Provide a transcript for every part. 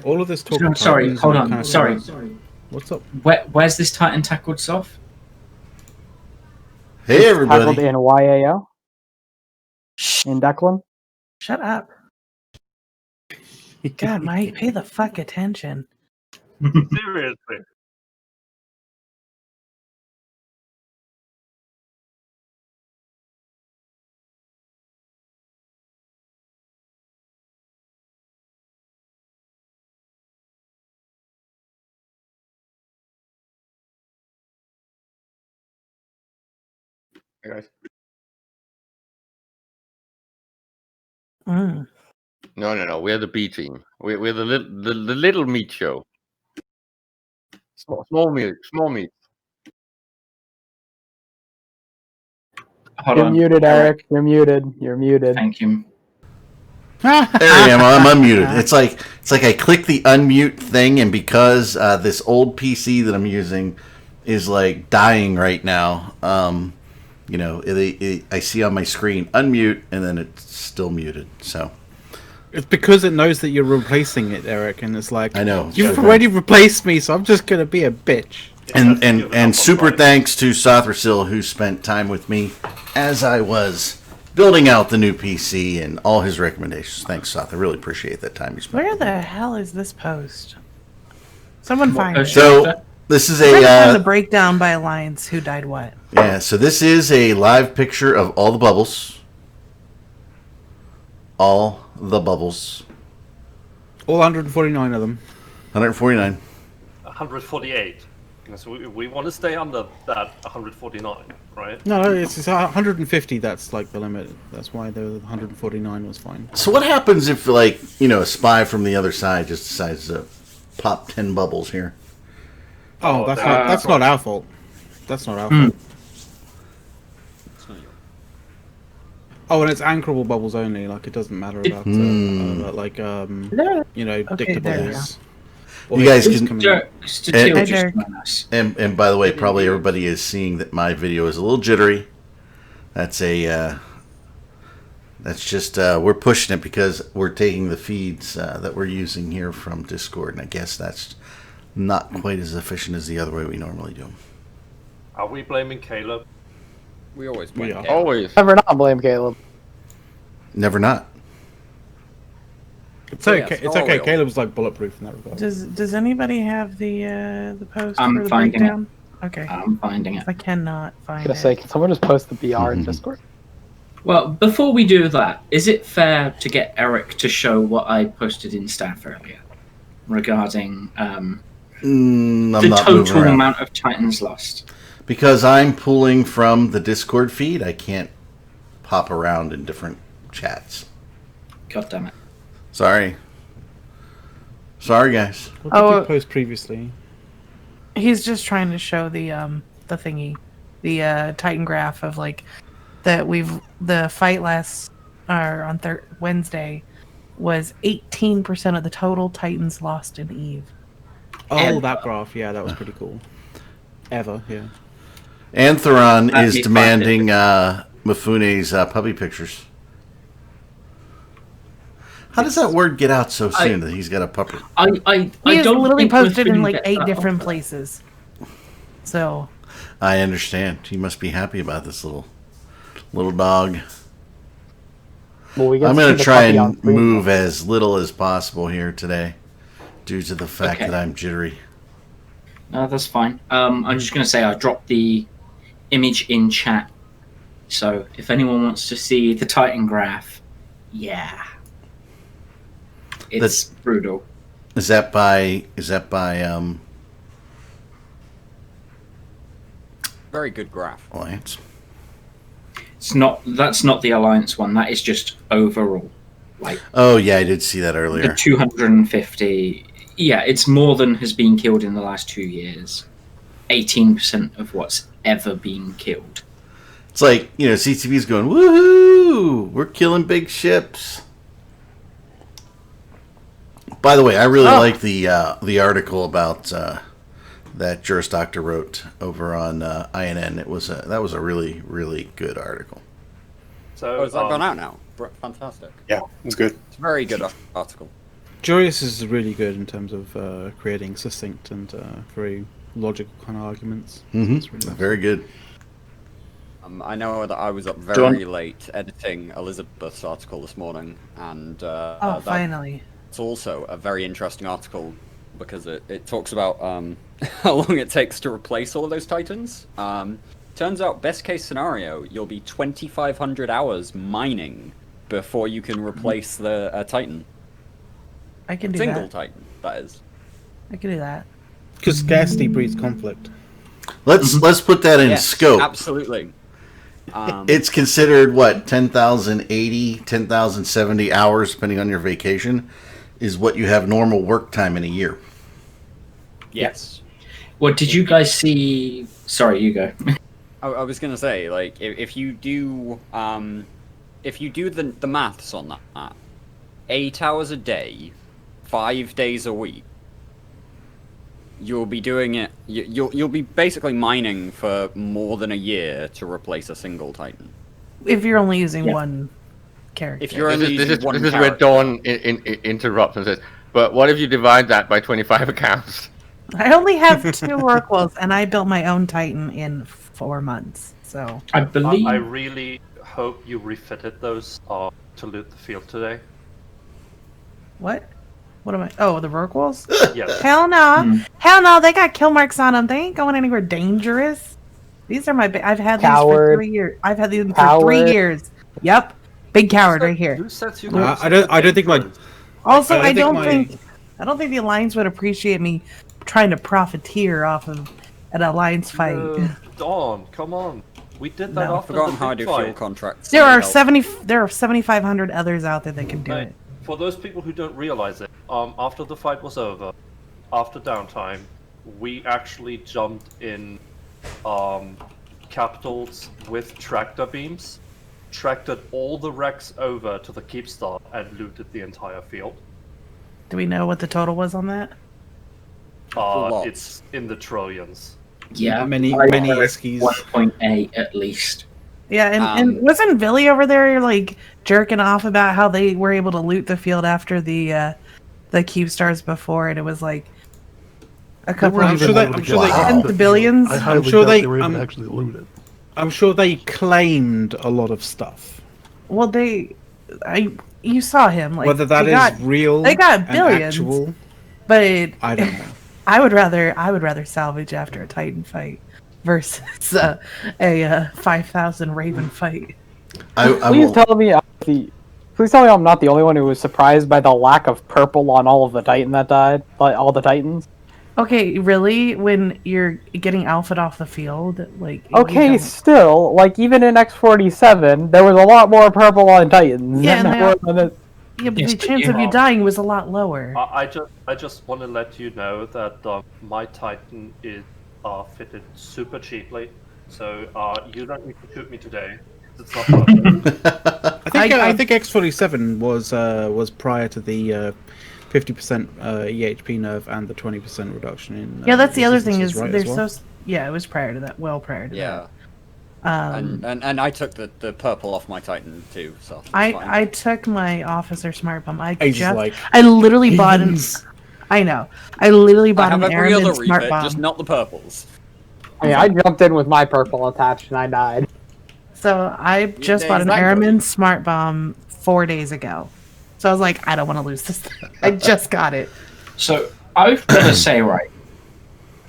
All of this talk. No, sorry, hold on. Sorry. What's up? Where's this Titan tackled, Soph? Hey, It's everybody. tackled in YAO. In Declan. Shut up. God, Mike, pay the fuck attention. Seriously. Hey guys. Mm. No. We're the B team. We're the little meat show. Small meat. Hold You're on. muted, Eric. You're muted. Thank you. There I am. I'm unmuted. It's like I click the unmute thing, and because this old PC that I'm using is like dying right now, I see on my screen unmute, and then it's still muted. So It's because it knows that you're replacing it, Eric, and it's like, I know. you've already replaced me, so I'm just gonna be a bitch. And super thanks to Sothrasil, who spent time with me as I was building out the new PC and all his recommendations. Thanks, Soth. I really appreciate that time you spent. Where the hell is this post? Someone find it. So this is I'm trying to find the a breakdown by alliance. Who died what? yeah. So this is a live picture of all the bubbles. All the bubbles. All 149 of them. 149. 148. So we want to stay under that 149, right? No, it's 150. That's like the limit. That's why the 149 was fine. So what happens if, like, a spy from the other side just decides to pop 10 bubbles here? Oh, that's not our fault. That's not our fault. Oh, and it's anchorable bubbles only. Like, it doesn't matter about dictable bubbles. You guys can. And And by the way, probably everybody is seeing that my video is a little jittery. That's just we're pushing it because we're taking the feeds that we're using here from Discord, and I guess that's not quite as efficient as the other way we normally do. Are we blaming Caleb? We always blame are. Caleb. Always. Never not blame Caleb. Never not. It's okay. It's okay. Caleb's like bulletproof in that regard. Does anybody have the post I'm for the finding breakdown? Okay. I'm finding it. I cannot find Just it. say, can someone just post the BR in Discord? Well, before we do that, is it fair to get Eric to show what I posted in staff earlier regarding I'm the not moving total around. amount of Titans lost? Because I'm pulling from the Discord feed, I can't pop around in different chats. God damn it. Sorry, guys. What did you post previously? He's just trying to show the thingy, the Titan graph of like that the fight last or on Wednesday was 18% of the total Titans lost in Eve. Oh, that graph. Yeah, that was pretty cool. Yeah. Antheron That'd is be demanding Mifune's puppy pictures. How does that word get out so soon that he's got a puppy? I He has don't literally think posted in Mifune like gets 8 that different offer. places. So I understand. He must be happy about this little dog. Well, we get I'm to going see to the try puppy on and screen. move as little as possible here today due to the fact Okay. that I'm jittery. No, that's fine. I'm just going to say I dropped the image in chat. So if anyone wants to see the Titan graph, yeah. It's brutal. Is that by Very good graph. Alliance. It's not. That's not the Alliance one. That is just overall. Like Oh yeah, I did see that the earlier. 250. Yeah, it's more than has been killed in the last 2 years. 18% of what's ever been killed. It's like, CCP's going, woohoo! We're killing big ships. By the way, I really like the article about that Juris Doctor wrote over on INN. That was a really, really good article. So Has that gone out now? Fantastic. Yeah, it's good. It's a very good article. Jurius is really good in terms of creating succinct and very logical kind of arguments. Mm-hmm. It's really nice. Very good. I know that I was up very late editing Elizabeth's article this morning, and Finally. it's also a very interesting article because it talks about how long it takes to replace all of those Titans. Turns out, best case scenario, you'll be 2,500 hours mining before you can replace the Titan. I can do Single that. Titan, that is. I can do that. Because scarcity breeds conflict. Let's put that in Yes, scope. absolutely. It's considered, 10,080, 10,070 hours, depending on your vacation, is what you have normal work time in a year. Yes. Well, did you guys see? Sorry, you go. I was gonna say, like, if you do the maths on that, 8 hours a day, 5 days a week, you'll be doing it. You'll be basically mining for more than a year to replace a single Titan. If you're only using one character. If you're only using one this is where character. Dawn interrupts and says, "But what if you divide that by 25 accounts?" I only have 2 Oracles, and I built my own Titan in 4 months. So I believe. I really hope you refitted those to loot the field today. what? What am I? Oh, the Rorquals? Yes. Hell no! Hell no! They got kill marks on them. They ain't going anywhere dangerous. These are my. I've had these for 3 years. I've had these for 3 years. Yep, big coward right here. Who says you I don't think my. Also, I don't my- think the Alliance would appreciate me trying to profiteer off of an Alliance fight. Dawn, come on. We did that No. I've after forgotten the how I big do fuel fight. contracts. There are Help. there are 7,500 others out there that can do Right. it. For those people who don't realize it, after the fight was over, after downtime, we actually jumped in capitals with tractor beams, tractored all the wrecks over to the Keepstar, and looted the entire field. Do we know what the total was on that? Lots. It's in the trillions. Yeah, Many I many heard Eskies. 1.8 at least. Yeah, and wasn't Billy over there like jerking off about how they were able to loot the field after the cube stars before, and it was like a couple I'm of sure they- tens of billions. I highly sure doubt they- were able I'm- to actually loot it. I'm sure they claimed a lot of stuff. Well, you saw him like Whether that they is got, real, they got and billions. actual, but I don't know. I would rather salvage after a Titan fight versus a 5,000 Raven fight. Please tell me I'm not the only one who was surprised by the lack of purple on all of the Titan that died, like all the Titans. Okay, really? When you're getting alpha off the field, like Okay, you don't- still, like even in X47, there was a lot more purple on Titans. Yeah, than and there were on the- yeah, but Yes, the but chance you of you have- dying was a lot lower. I just want to let you know that my Titan is fitted super cheaply, so you don't need to shoot me today. It's not worth it. I think X47 was prior to the 50% EHP nerf and the 20% reduction in. Yeah, that's the other thing is resistances, they're right, as well? so yeah, it was prior to that. Well, prior to Yeah. that. And I took the purple off my Titan too, so it's I fine. took my officer smart bomb. Ages like I literally bought an. Beans. I know. I literally I bought have an every airman other smart refit, bomb. just not the purples. I jumped in with my purple attached and I died. So I just bought an exactly. airman smart bomb 4 days ago. So I was like, I don't want to lose this thing. I just got it. So I've got to say, right,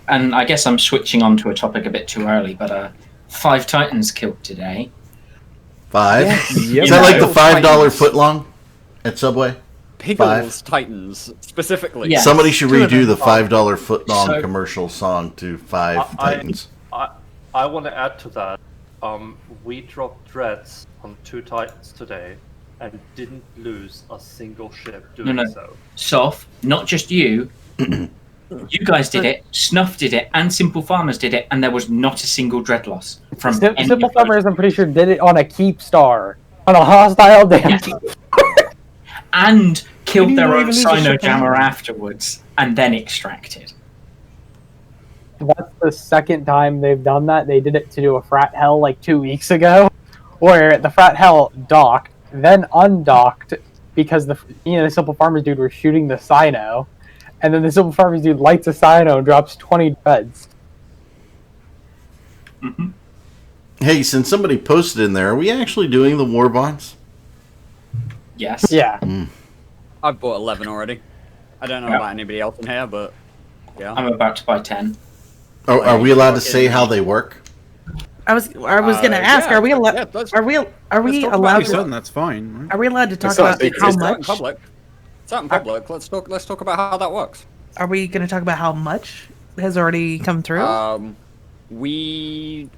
and I guess I'm switching on to a topic a bit too early, but 5 Titans killed today. 5? Yep. Is that like the No, $5 Titans. foot long at Subway? Piggles Titans, specifically. Yeah. Somebody should Two of redo them. the $5 foot long So- commercial song to 5 Titans. I I want to add to that. We dropped dreads on 2 Titans today, and didn't lose a single ship doing No. so. Soph, not just you. You guys did it, Snuff did it, and Simple Farmers did it, and there was not a single dread loss from any Simple of those. Farmers, I'm pretty sure, did it on a keep star. On a hostile damn Yeah. keep. And killed their not own even lose a ship Sino-Jammer anyway. afterwards, and then extracted. That's the second time they've done that. They did it to do a frat hell like 2 weeks ago, where the frat hell docked, then undocked because the Simple Farmers dude was shooting the Sino, and then the Simple Farmers dude lights a Sino and drops 20 dreads. Mm-hmm. Hey, since somebody posted in there, are we actually doing the war bonds? Yes. Yeah. I've bought 11 already. I don't know Yeah. about anybody else in here, but yeah. I'm about to buy 10. Oh, are we allowed to say how they work? I was gonna ask, yeah, are we allowed? yeah, let's- Are we talk about allowed? it. Certain that's fine. Right? Are we allowed to talk It's not about secret, how it's It's out in much? public. It's out in public. Let's talk about how that works. Are we going to talk about how much has already come through? The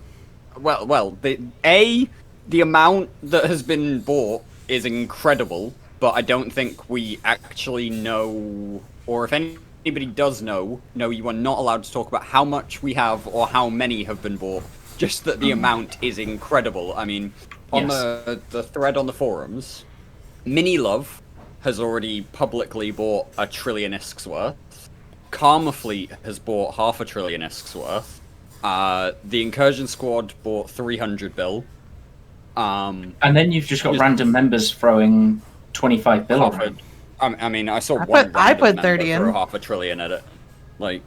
amount that has been bought is incredible, but I don't think we actually know, or if anybody does know, you are not allowed to talk about how much we have or how many have been bought. Just that the amount is incredible. I mean, on the thread on the forums, Mini Love has already publicly bought 1 trillion ISK's worth. Karma Fleet has bought 500 billion ISK's worth. The Incursion Squad bought 300 bill. And then you've just got random members throwing 25 bill around. I mean, I saw I one put- I random put member 30 in. throw 500 billion at it. Like,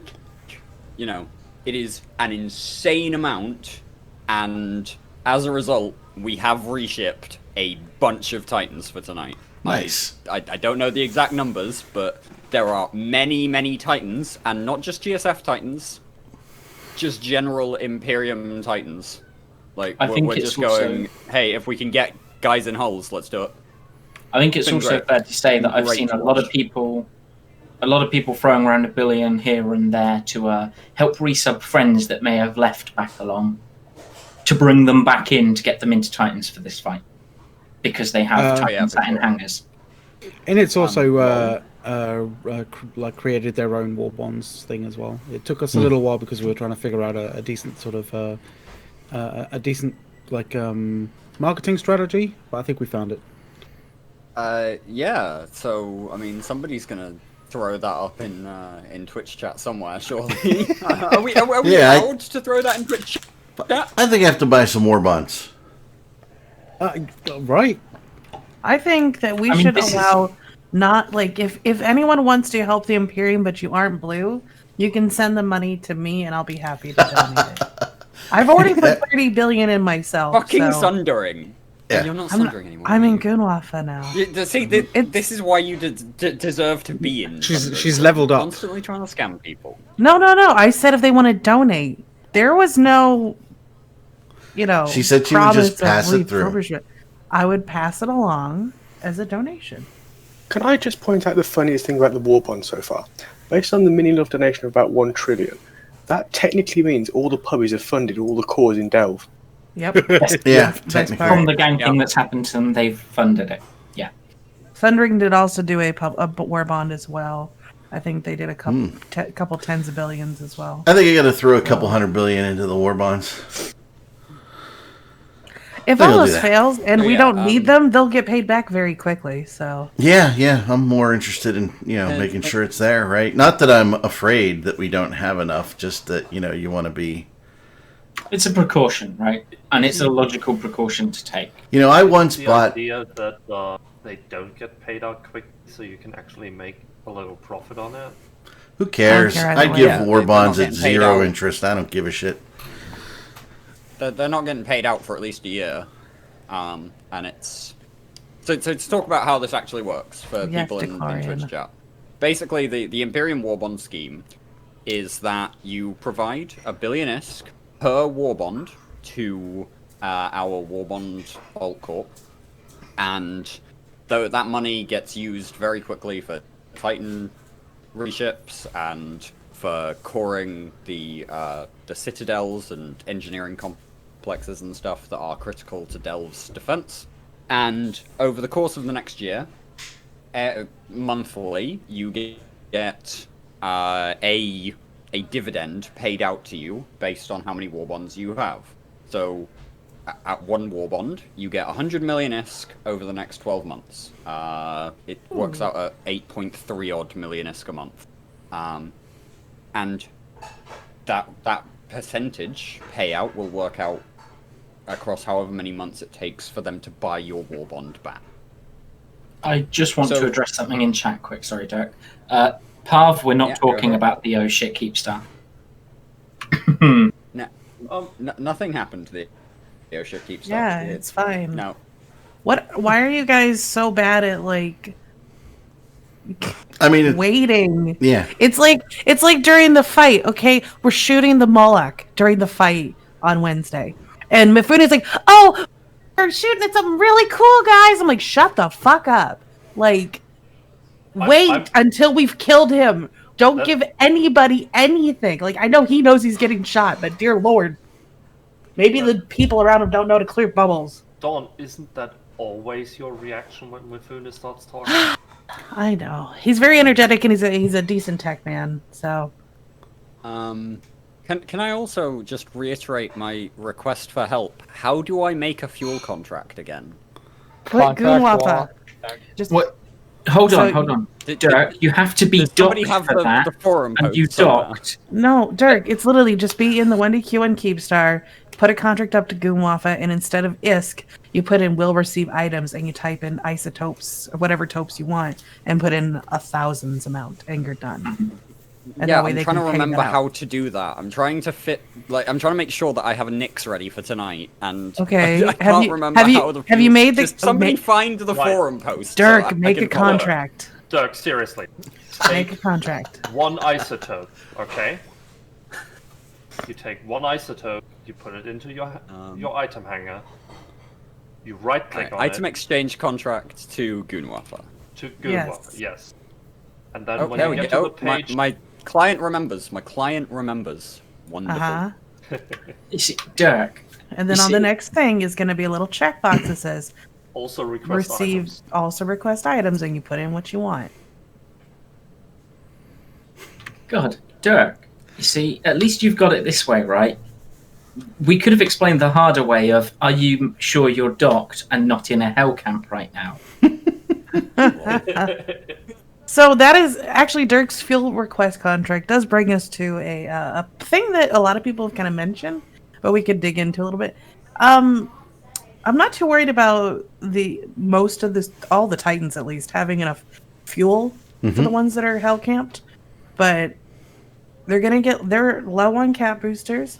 it is an insane amount, and as a result, we have reshipped a bunch of Titans for tonight. Nice. I don't know the exact numbers, but there are many, many Titans, and not just GSF Titans, just general Imperium Titans. Like, I think we're it's just going, hey, if we can get guys in hulls, let's do it. I think it's Been also great. fair to say that I've Great seen to a lot of watch. people throwing around 1 billion here and there to help resub friends that may have left back along, to bring them back in to get them into Titans for this fight, because they have Titans for sat in sure. hangars. And it's also created their own war bonds thing as well. It took us a little while because we were trying to figure out a decent sort of marketing strategy, but I think we found it. Yeah. So I mean, somebody's gonna throw that up in Twitch chat somewhere, surely. Are we Yeah, allowed to throw that in Twitch chat? I think I have to buy some war bonds. Right. I think that we I mean, should this is- allow not like if anyone wants to help the Imperium but you aren't blue, you can send the money to me and I'll be happy to donate it. I've already put 30 billion in myself. Fucking so sundering. Yeah. You're not I'm, sundering anymore. I'm are in you? Gunwafa now. See, this is why you deserve to be in. Sundering. She's leveled up. Constantly trying to scam people. No. I said if they want to donate. There was no, She said she would promise just pass of it through. refurbishment. I would pass it along as a donation. Can I just point out the funniest thing about the war bond so far? Based on the mini love donation of about 1 trillion, that technically means all the pubbies have funded all the cores in Delve. Yep. Yeah, Best technically. part. From the ganking that's happened to them, they've funded it. Yeah. Thundering did also do a war bond as well. I think they did a couple tens of billions as well. I think I got to throw a couple 100 billion into the war bonds. If They'll all do this that. fails and we Yeah, don't need them, they'll get paid back very quickly. So Yeah, I'm more interested in, making sure it's there, right? Not that I'm afraid that we don't have enough, just that, you want to be... It's a precaution, right? And it's a logical precaution to take. I once The bought... idea that they don't get paid out quick, so you can actually make a little profit on it. Who cares? care either I'd way. give Yeah, war they're bonds not at getting paid 0 out. interest. I don't give a shit. They're not getting paid out for at least a year. And it's... So to talk about how this actually works for Yes, people in Declarion. Twitch chat. Basically, the Imperium War Bond scheme is that you provide 1 billion ISK per war bond to our war bond alt corp, and though that money gets used very quickly for Titan reships and for coring the citadels and engineering complexes and stuff that are critical to Delve's defense. And over the course of the next year, monthly, you get a dividend paid out to you based on how many war bonds you have. So, at one war bond, you get 100 million ISK over the next 12 months. It works out at 8.3 odd million ISK a month. And that percentage payout will work out across however many months it takes for them to buy your war bond back. I just want to address something in chat quick. Sorry, Derek. Parv, we're not talking about the oh shit Keepstar. Nothing happened to the oh shit Keepstar. Yeah, it's fine. No. Why are you guys so bad at like? I mean, waiting. Yeah. It's like during the fight. Okay, we're shooting the Moloch during the fight on Wednesday, and Mifune's like, "Oh, we're shooting at something really cool, guys." I'm like, "Shut the fuck up!" Like, wait until we've killed him. Don't give anybody anything. Like, I know he knows he's getting shot, but dear lord, maybe the people around him don't know to clear bubbles. Dawn, isn't that always your reaction when Mifune starts talking? I know. He's very energetic and he's a decent tech man, so can I also just reiterate my request for help? How do I make a fuel contract again? Put Goonwappa. Just what? Hold on. Dirk, you have to be docked for that. The forum and you docked. No, Dirk, it's literally just be in the 1DQ Keepstar, put a contract up to Goonwappa, and instead of ISK, you put in will receive items and you type in isotopes or whatever topes you want and put in 1,000's amount and you're done. And yeah, I'm trying to remember how to do that. I'm trying to make sure that I have a Nix ready for tonight, and okay. I can't remember how the. Have you made the? Just somebody find the forum post. Dirk, so make a contract. Dirk, seriously. Make a contract. One isotope, okay? You take one isotope, you put it into your item hanger. You right-click on it. Item exchange contract to Goonwappa. To Goonwappa, yes. And then when there you we get go. to the page... My client remembers. My client remembers. Wonderful. You see, Dirk. And then on the next thing is going to be a little checkbox that says, also request items. Also request items, and you put in what you want. God, Dirk. You see, at least you've got it this way, right? We could have explained the harder way of, are you sure you're docked and not in a hell camp right now? So that is actually Dirk's fuel request contract does bring us to a thing that a lot of people have kind of mentioned, but we could dig into a little bit. I'm not too worried about all the Titans at least having enough fuel for the ones that are hell camped, but they're low on cap boosters.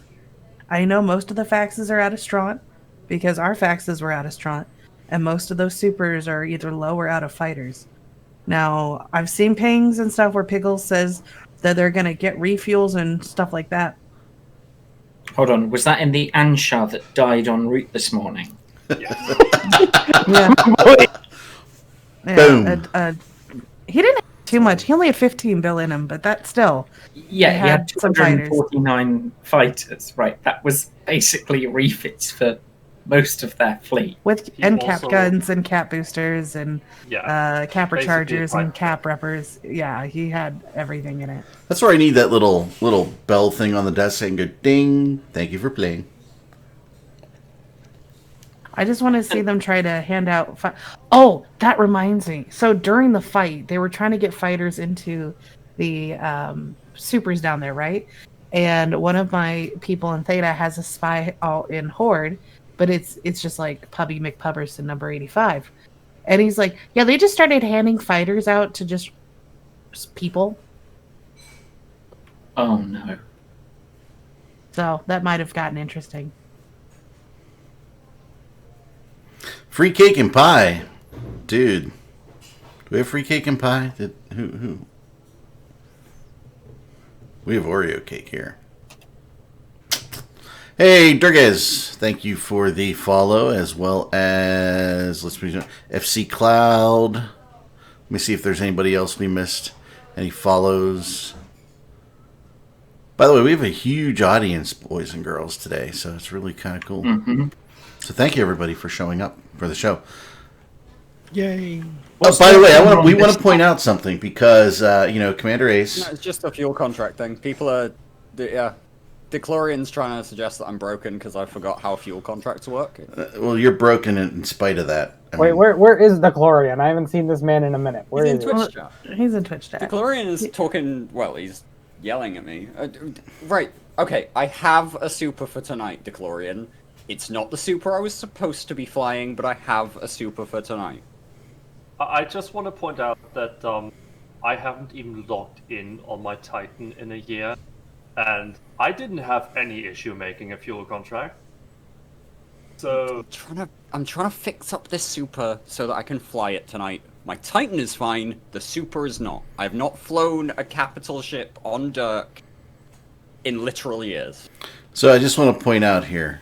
I know most of the faxes are out of Straunt because our faxes were out of Straunt, and most of those supers are either low or out of fighters. Now, I've seen pings and stuff where Pickles says that they're going to get refuels and stuff like that. Hold on, was that in the Ansha that died en route this morning? Yeah. Boom. He didn't have too much. He only had 15 bill in him, but that still. Yeah, he had 249 fighters. Right, that was basically refits for most of their fleet. And cap guns and cap boosters and capper chargers and cap reppers. Yeah, he had everything in it. That's where I need that little bell thing on the desk saying go ding. Thank you for playing. I just want to see them try to hand out. Oh, that reminds me. So during the fight, they were trying to get fighters into the supers down there, right? And one of my people in Theta has a spy all in Horde, but it's just like Pubby McPubberson number 85. And he's like, yeah, they just started handing fighters out to just people. Oh, no. So that might have gotten interesting. Free cake and pie. Dude. Do we have free cake and pie? Who? We have Oreo cake here. Hey, Durgez. Thank you for the follow, as well as FC Cloud. Let me see if there's anybody else we missed. Any follows? By the way, we have a huge audience, boys and girls, today, so it's really kind of cool. Mm-hmm. So thank you, everybody, for showing up for the show. Yay! Oh, by the way, we want to point out something because Commander Ace. No, it's just a fuel contract thing. People are, DeClorian's trying to suggest that I'm broken because I forgot how fuel contracts work. Well, you're broken in spite of that. Wait, where is the DeClorian? I haven't seen this man in a minute. Where He's is in he? Twitch chat. He's in Twitch chat. DeClorian is talking. Well, he's yelling at me. Right. Okay. I have a super for tonight, DeClorian. It's not the super I was supposed to be flying, but I have a super for tonight. I just want to point out that I haven't even logged in on my Titan in a year, and I didn't have any issue making a fuel contract. So I'm trying to fix up this super so that I can fly it tonight. My Titan is fine. The super is not. I have not flown a capital ship on Dirk in literal years. So I just want to point out here,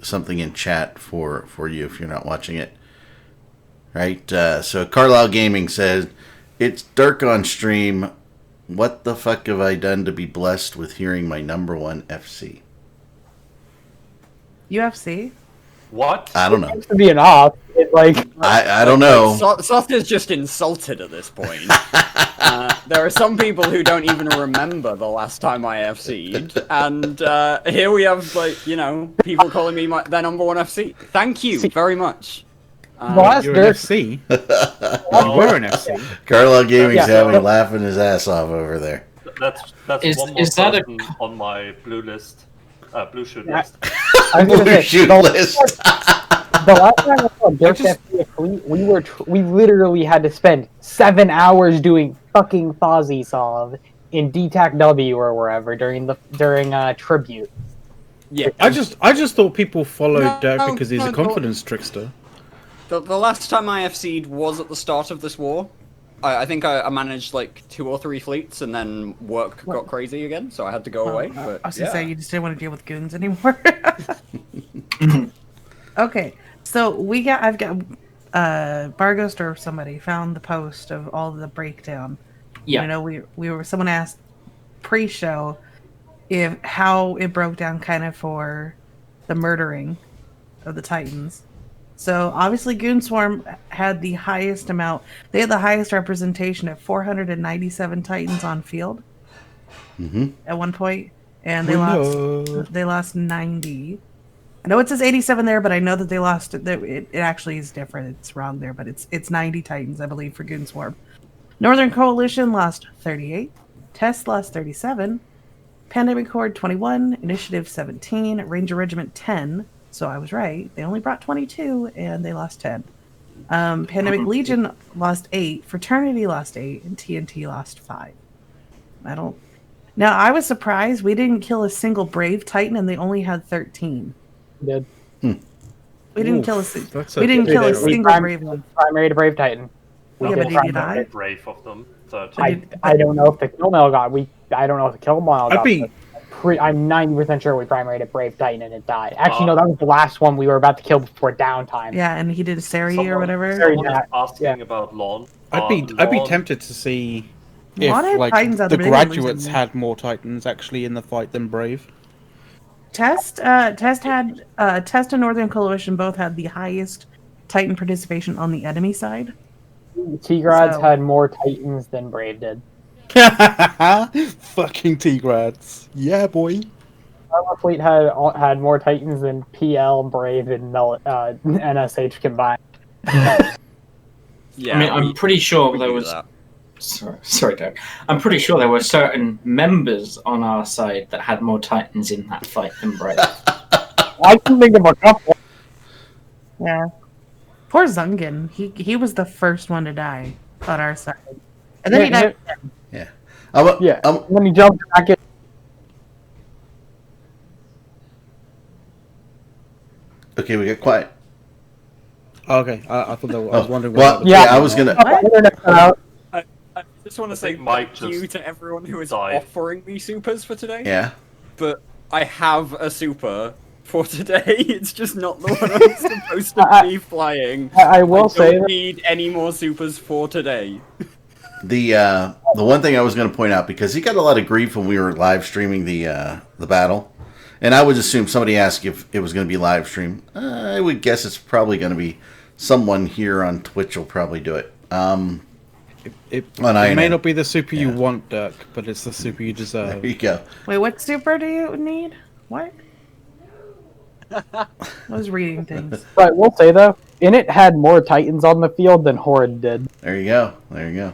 something in chat for you if you're not watching it. Right? So Carlisle Gaming says, "It's Dirk on stream. What the fuck have I done to be blessed with hearing my number one FC?" UFC? what? I don't know. It to be an op. It's like I don't know. Soft is just insulted at this point. There are some people who don't even remember the last time I FC'd, and here we have people calling me their number one FC. Thank you very much. You're an FC. You were an FC. Carlisle Gaming's laughing his ass off over there. That's Is- one more is that a- person on my blue list, blue shoot list. I was gonna Blue say, shoot the, list. the last time I saw Dirk FC, we literally had to spend 7 hours doing fucking Fozzie Solve in DTAC W or wherever during tribute. Yeah, I just thought people followed Dirk No, because he's no, a confidence trickster. the last time I FC'd was at the start of this war. I think I managed like 2 or 3 fleets, and then work got crazy again, so I had to go away. But I was gonna say you just didn't want to deal with goons anymore. Okay, so I've got Barghost or somebody found the post of all the breakdown. Yeah. I know someone asked pre-show how it broke down kind of for the murdering of the Titans. So obviously Goon Swarm had the highest amount. They had the highest representation at 497 Titans on field at one point, and they lost 90. I know it says 87 there, but I know that they lost it. It actually is different. It's wrong there, but it's 90 Titans, I believe, for Goon Swarm. Northern Coalition lost 38. Test lost 37. Pandemic Horde 21. Initiative 17. Ranger Regiment 10. So I was right. They only brought 22, and they lost 10. Pandemic Legion lost 8. Fraternity lost 8. And TNT lost 5. Now, I was surprised we didn't kill a single Brave Titan, and they only had 13. We did. We didn't kill a We single Brave one. primary to Brave Titan. Yeah, but did you die? Brave of them. I don't know if the kill mail got. I don't know if the kill mail got. I'm 90% sure we primaried a Brave Titan and it died. Actually, no, that was the last one we were about to kill before downtime. Yeah, and he did Sari or whatever. Someone is asking about Lawn. I'd be tempted to see if Titans the graduates had more Titans actually in the fight than Brave. Test and Northern Coalition both had the highest Titan participation on the enemy side. T-Grads had more Titans than Brave did. Fucking T-Grads. Yeah, boy. Our fleet had more Titans than PL, Brave, and NSH combined. Yeah, I mean, I'm pretty sure there was. Sorry, Doug. I'm pretty sure there were certain members on our side that had more Titans in that fight than Brave. I can think of a couple. Yeah. Poor Zungin. He was the first one to die on our side. And then he died. Yeah. When he jumped back in. Okay, we got quiet. Okay, I thought that I was wondering. I was gonna. I just want to say thank you to everyone who is offering me supers for today. Yeah. But I have a super for today. It's just not the one I'm supposed to be flying. I will say don't need any more supers for today. The one thing I was going to point out, because he got a lot of grief when we were live streaming the battle, and I would assume somebody asked if it was going to be live stream. I would guess it's probably going to be someone here on Twitch will probably do it. It may not be the super you want, Dirk, but it's the super you deserve. There you go. Wait, what super do you need? What? I was reading things. But we'll say though, Init had more Titans on the field than Horrid did. There you go. There you go.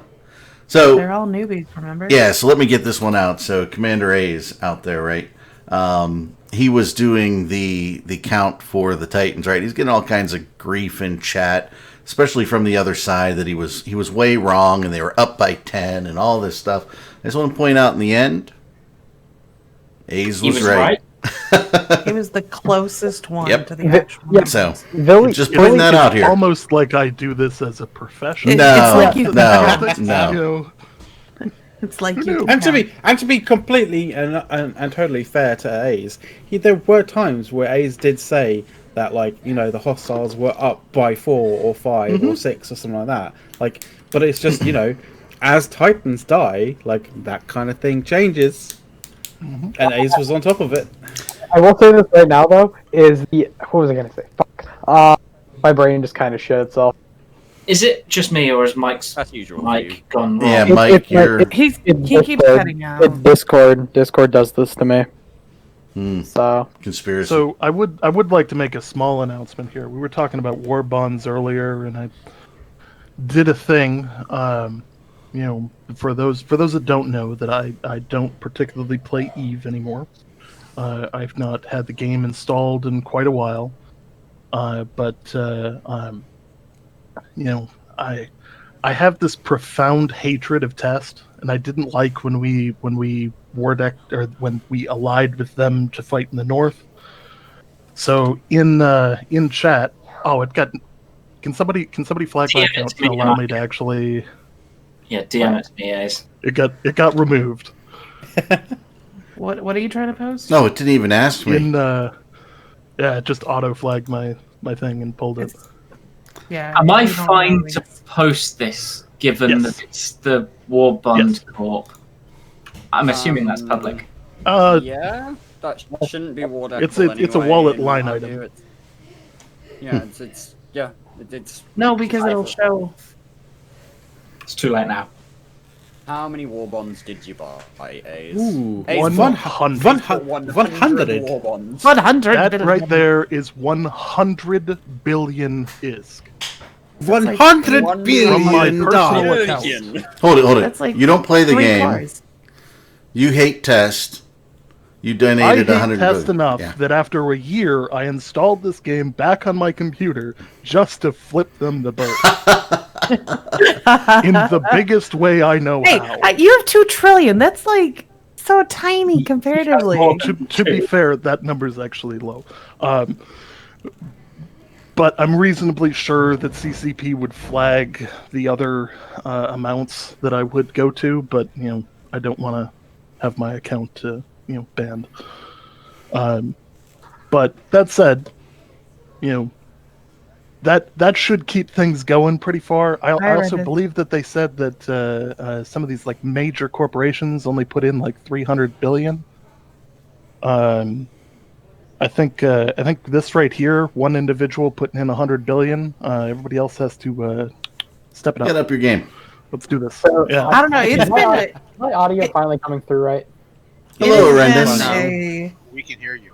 So They're all newbies, remember? yeah, so let me get this one out. So Commander A's out there, right? He was doing the count for the Titans, right? He's getting all kinds of grief in chat, especially from the other side, that he was way wrong and they were up by 10 and all this stuff. I just want to point out in the end, A's was right. He was the closest one Yep. to the actual. Yeah. So Villy, just putting that out here. Almost like I do this as a profession. It's No, like you- no. You know, It's like you. And to be completely and totally fair to A's, there were times where A's did say that, like, you know, the hostiles were up by 4 or 5 or 6 or something like that. Like, but it's just, you know, as Titans die, like, that kind of thing changes. And A's was on top of it. I will say this right now though, what was I gonna say? Fuck. My brain just kind of shit itself. Is it just me, or is Mike's That's usual. Mike gone wrong? Yeah, Mike, you're. He keeps cutting out. It's Discord does this to me. So Conspiracy. so I would like to make a small announcement here. We were talking about war bonds earlier, and I did a thing. You know, for those that don't know, that I don't particularly play Eve anymore. I've not had the game installed in quite a while. But you know, I have this profound hatred of Test, and I didn't like when we war deck, or when we allied with them to fight in the north. So in chat, it got. Can somebody flag my account and allow me to actually? Yeah, DM it to me, A's. It got removed. What are you trying to post? No, it didn't even ask me. It just auto flagged my thing and pulled it. Yeah. Am I you don't fine always- to post this, given Yes. that it's the War Bond Yes. Corp? I'm assuming that's public. Yeah, that shouldn't be war deckable It's a anyway, wallet in line my item. view. It's No, because it'll show. It's too late now. How many war bonds did you buy, A's? Ooh, A's 100. 100. war bonds. 100. That right there is 100 billion ISK. 100 1 billion From my dollars. personal account. Billion. Hold it. That's like You don't play the 3 game. cars. You hate Test. You I donated hate 100 Test billion. enough Yeah. that after a year, I installed this game back on my computer just to flip them the bird. In the biggest way I know Hey, how. you have 2 trillion. That's like so tiny comparatively. Well, to be fair, that number is actually low. But I'm reasonably sure that CCP would flag the other amounts that I would go to, but you know, I don't want to have my account banned. But that said, you know, that should keep things going pretty far. I also read it. believe that they said that some of these like major corporations only put in like 300 billion. I think this right here, one individual putting in 100 billion. Everybody else has to step it up. Get up your game. Let's do this. So, Yeah. I don't know. It's been my audio finally coming through, right? Hello, it's Horrendous. been We can hear you.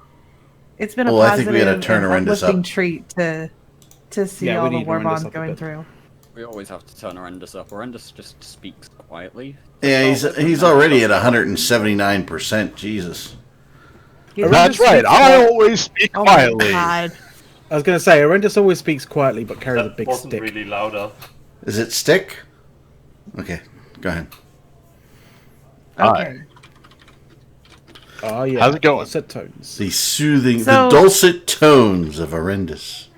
It's been a Well, I positive think we gotta turn and Horrendous uplifting up. treat to see Yeah, we all the need war Horrendous bonds up a going bit. through. We always have to turn Horrendous up. Horrendous just speaks quietly. Yeah, he's already at 179%. Jesus. That's right. I always speak Oh my quietly. god. I was going to say, Horrendous always speaks quietly, but carries a That big wasn't stick. really louder. Is it stick? Okay, go ahead. Okay. Oh, yeah. How's it going? Set tones. The soothing, So- the dulcet tones of Horrendous.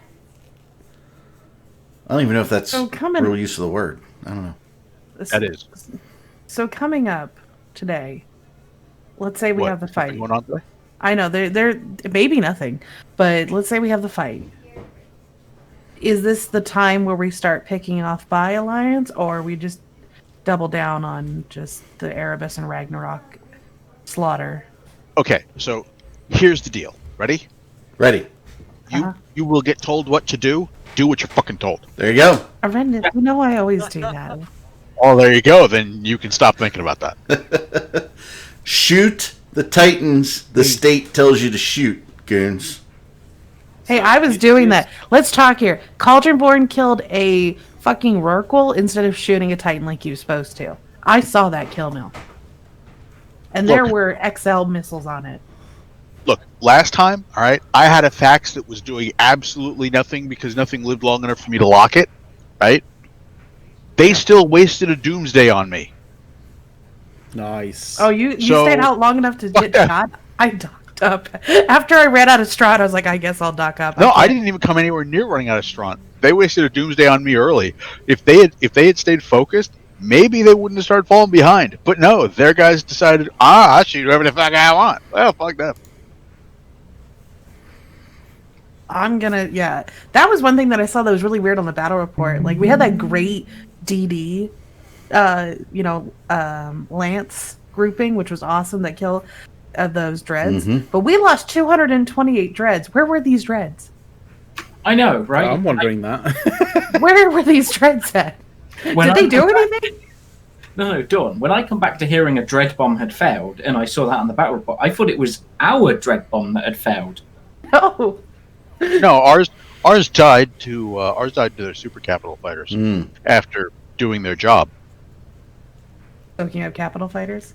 I don't even know if that's So coming- real use of the word. I don't know. That is. So coming up today, let's say we What? have the fight. Going on today? I know they're maybe nothing, but let's say we have the fight. Is this the time where we start picking off by alliance, or are we just double down on just the Erebus and Ragnarok slaughter. Okay, so here's the deal. Ready? Ready. You will get told what to do. Do what you're fucking told. There you go. Arendis, you know I always do that. Oh, there you go. Then you can stop thinking about that. Shoot the Titans the state tells you to shoot, goons. Hey, I was doing that. Let's talk here. Cauldronborn killed a fucking Rorqual instead of shooting a Titan like you were supposed to. I saw that kill mill. And there were XL missiles on it. Look, last time, all right, I had a fax that was doing absolutely nothing because nothing lived long enough for me to lock it, right? They still wasted a doomsday on me. Nice. Oh, you stayed out long enough to get shot? I docked up. After I ran out of straw, I was like, I guess I'll dock up. No, I didn't even come anywhere near running out of strong. They wasted a doomsday on me early. If they had stayed focused, maybe they wouldn't have started falling behind. But no, their guys decided, I'll shoot whoever the fuck I want. Well, fuck them. That was one thing that I saw that was really weird on the battle report. Like, we had that great DD, Lance grouping, which was awesome, that kill those dreads. Mm-hmm. But we lost 228 dreads. Where were these dreads? I know, right? I'm wondering that. Where were these dreads at? Did they do anything? No, Dawn. When I come back to hearing a dread bomb had failed, and I saw that on the battle report, I thought it was our dread bomb that had failed. No. No, ours died to their super capital fighters after doing their job. Looking at capital fighters?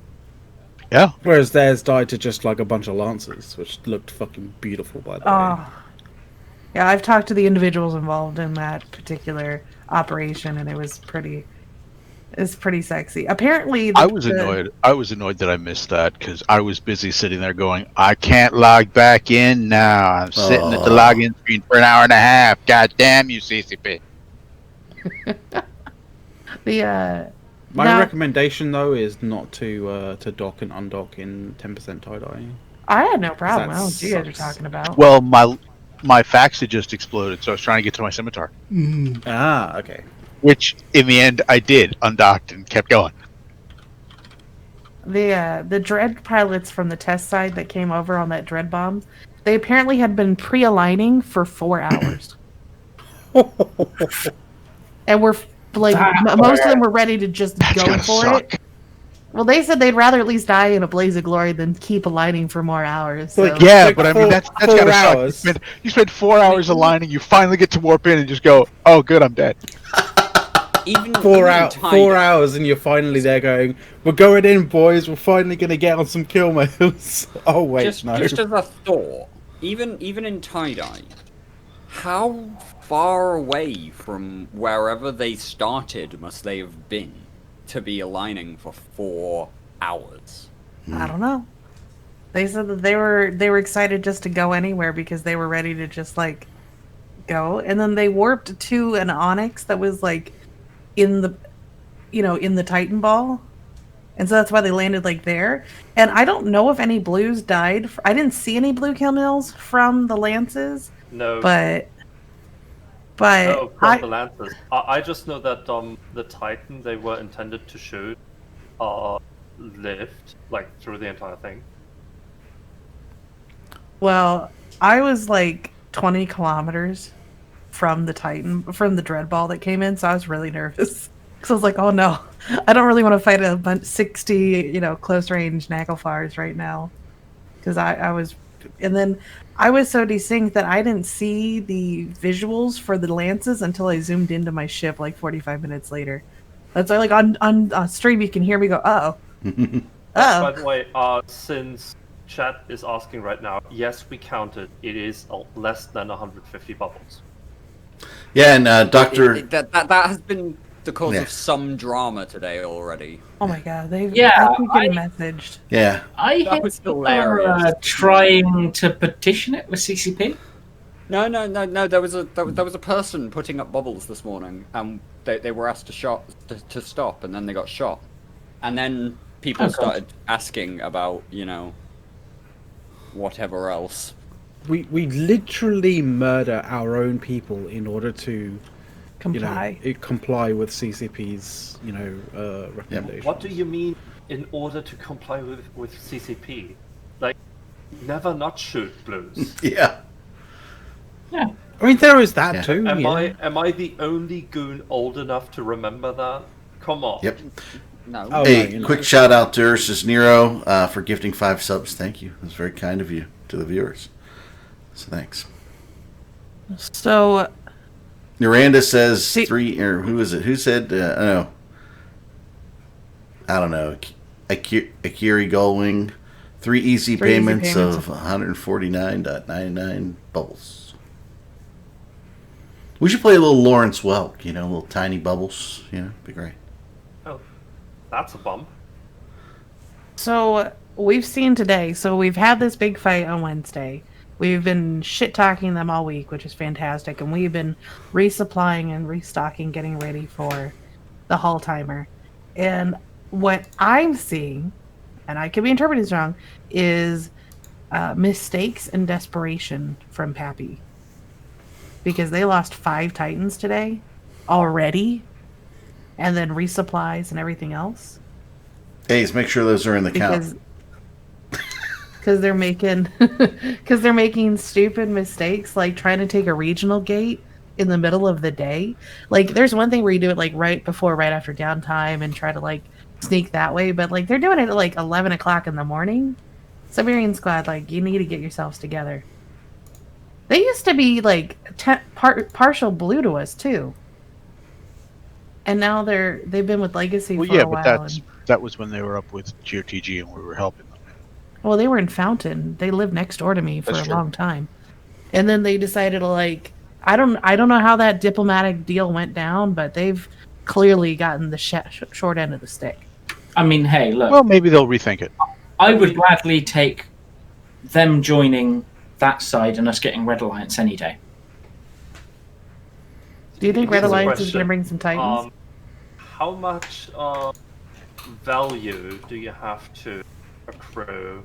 Yeah. Whereas theirs died to just like a bunch of lancers, which looked fucking beautiful, by the way. Yeah, I've talked to the individuals involved in that particular operation, and it was pretty sexy. Apparently, I was annoyed. I was annoyed that I missed that because I was busy sitting there going, I can't log back in now. I'm sitting at the login screen for an hour and a half. God damn you, CCP. My recommendation though is not to dock and undock in 10% tie-dye. I had no problem. I don't know what you guys are talking about. Well, my fax had just exploded, so I was trying to get to my scimitar. Okay. Which, in the end, I did, undocked and kept going. The dread pilots from the test side that came over on that dread bomb, they apparently had been pre-aligning for 4 hours. And we're like, most of them were ready to just go for it. Well, they said they'd rather at least die in a blaze of glory than keep aligning for more hours. So. Yeah, but I mean, that's gotta suck. You spend 4 hours aligning, you finally get to warp in and just go, oh, good, I'm dead. Even 4 hours, and you're finally there going, we're going in, boys, we're finally going to get on some kill modes. Oh, wait, just as a thought, even in tie-dye, how far away from wherever they started must they have been to be aligning for 4 hours? I don't know. They said that they were excited just to go anywhere because they were ready to just like go, and then they warped to an Onyx that was like in the Titan ball, and so that's why they landed like there. And I don't know if any blues died. I didn't see any blue kill mills from the lances. No, but no, from the lances. I just know that the Titan they were intended to shoot lived like through the entire thing. Well, I was like 20 kilometers from the Titan, from the dread ball that came in, so I was really nervous. Because I was like, oh no, I don't really want to fight a bunch 60, close range Naglfars right now. Because I was, and then I was so desynced that I didn't see the visuals for the lances until I zoomed into my ship like 45 minutes later. That's like on stream you can hear me go, uh-oh. By the way, since chat is asking right now, yes, we counted. It is less than 150 bubbles. Yeah, and Doctor... That has been the cause of some drama today already. Oh my god, they've getting messaged. Yeah. I That heard was people hilarious. trying to petition it with CCP. No. There was a person putting up bubbles this morning, and they were asked to stop, and then they got shot, and then people started asking about whatever else. We literally murder our own people in order to Comply. comply with CCP's recommendations. What do you mean in order to comply with CCP? Like, never not shoot blues. Yeah. Yeah. I mean, there is that Yeah. too. Am I the only goon old enough to remember that? Come on. Yep. No. Oh, Hey, no, you're quick not. shout out to Ursus Nero for gifting 5 subs. Thank you. It was very kind of you to the viewers. So thanks. So Miranda says 3, or who is it? Who said, no. I don't know. Akiri Gullwing. 3 easy payments of 149.99 bubbles. We should play a little Lawrence Welk, little tiny bubbles. Be great. Oh, that's a bump. So we've seen today. So we've had this big fight on Wednesday. We've been shit talking them all week, which is fantastic, and we've been resupplying and restocking, getting ready for the Hall timer. And what I'm seeing, and I could be interpreted wrong, is mistakes and desperation from Pappy, because they lost 5 Titans today already, and then resupplies and everything else. Ace, make sure those are in the Because count. because they're making stupid mistakes, like trying to take a regional gate in the middle of the day. Like, there's one thing where you do it like right after downtime and try to like sneak that way, but like they're doing it at like 11 o'clock in the morning. Siberian Squad, like, you need to get yourselves together. They used to be like partial blue to us too, and now they've been with Legacy Well, for yeah, a while. but that was when they were up with GOTG and we were helping them. Well, they were in Fountain. They lived next door to me for That's a true. long time. And then they decided to, like, I don't know how that diplomatic deal went down, but they've clearly gotten the short end of the stick. I mean, hey, look. Well, maybe they'll rethink it. I would gladly take them joining that side and us getting Red Alliance any day. Do you think Red Here's a Alliance is question. going to bring some Titans? How much value do you have to accrue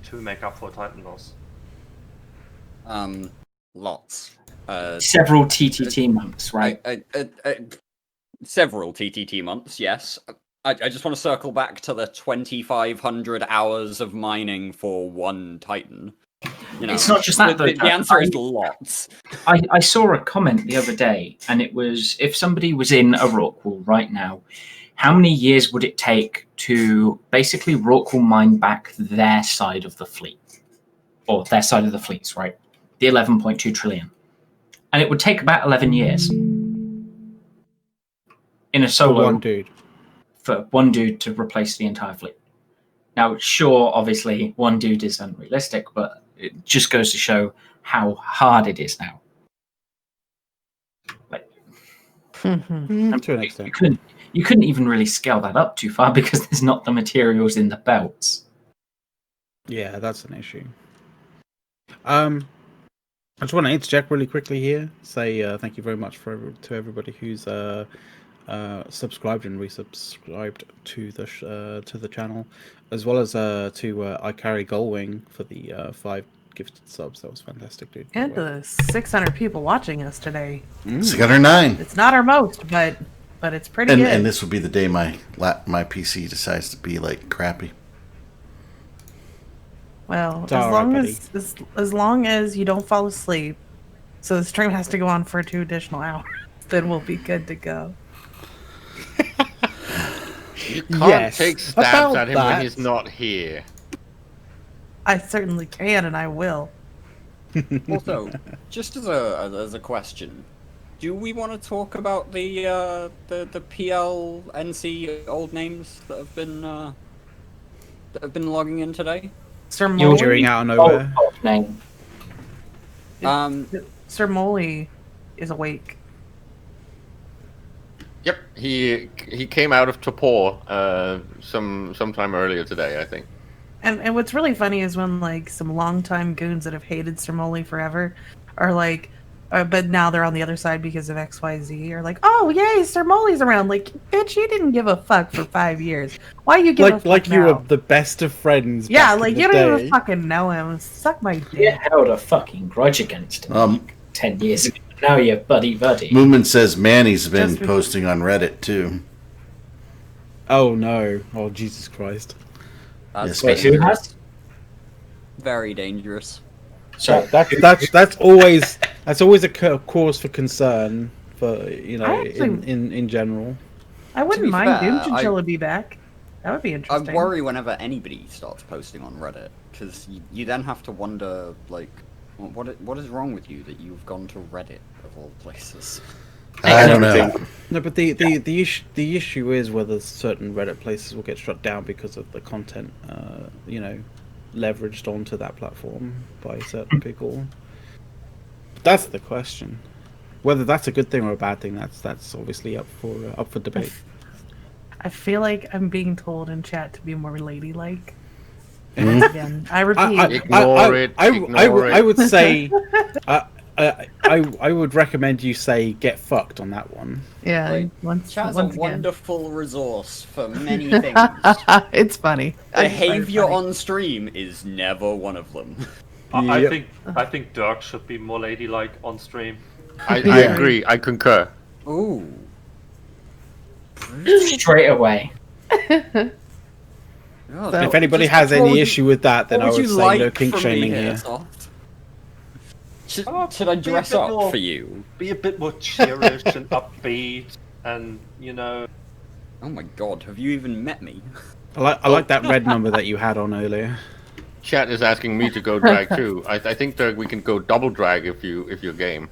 to make up for Titan loss? Lots. Several TTT months, right? Several TTT months, yes. I just want to circle back to the 2,500 hours of mining for 1 Titan. It's not just that, though. The answer is lots. I saw a comment the other day, and it was, if somebody was in a Rorqual right now, how many years would it take to basically Rorqual mine back their side of the fleet? Or their side of the fleets, right? The 11.2 trillion. And it would take about 11 years. In a solo. One dude. For one dude to replace the entire fleet. Now, sure, obviously, one dude is unrealistic, but it just goes to show how hard it is now. Like, To an extent. you couldn't even really scale that up too far because there's not the materials in the belts. Yeah, that's an issue. I just want to interject really quickly here. Say thank you very much to everybody who's subscribed and resubscribed to the channel, as well as to I Carry Gullwing for the 5 gifted subs. That was fantastic, dude. And the 600 people watching us today. 609. It's not our most, but it's pretty good. And this will be the day my PC decides to be like crappy. Well, It's all right, as long as you don't fall asleep, so the stream has to go on for 2 additional hours, then we'll be good to go. You can't take stabs at him when he's not here. I certainly can, and I will. Also, just as a question, do we want to talk about the PL NC old names that have been logging in today? Sir Molly? During out and over. Name. Sir Molly is awake. Yep, he came out of Topor sometime earlier today, I think. And what's really funny is when like some longtime goons that have hated Sir Molly forever are like, but now they're on the other side because of XYZ, are like, oh yay, Sir Molly's around. Like, bitch, you didn't give a fuck for 5 years. Why you give a fuck like now? you were the best of friends. Yeah, back like in you the don't day. even fucking know him. Suck my dick. You held a fucking grudge against him 10 years ago. Now you're buddy. Movement says Manny's been Just be- posting on Reddit too. Oh no! Oh Jesus Christ! That's Yes, Who has? very dangerous. So That's always cause for concern for I actually- in general. I wouldn't be mind fair, Doom Chinchilla be back. That would be I interesting. worry whenever anybody starts posting on Reddit, because you then have to wonder, like, what is wrong with you that you've gone to Reddit of all places? I don't know. No, but the issue is whether certain Reddit places will get shut down because of the content, leveraged onto that platform by certain people. That's the question. Whether that's a good thing or a bad thing, that's obviously up for debate. I feel like I'm being told in chat to be more ladylike. Mhm. Once again, I repeat. Ignore it. I would say, I would recommend you say get fucked on that one. Yeah, Like, once Chat's again. a wonderful resource for many things. It's funny. I just find it Behavior funny. on stream is never one of them. Yep. I think Dirk should be more ladylike on stream. I agree. I concur. Ooh. straight away. Oh, If anybody just- has what any would you- issue with that, then what I would would you say like no kink from shaming me here. Soft? Should Oh, I be a dress bit up more- for you? Be a bit more cheerish and upbeat, and Oh my god, have you even met me? I like that red number that you had on earlier. Chat is asking me to go drag too. I think that we can go double drag if you're game.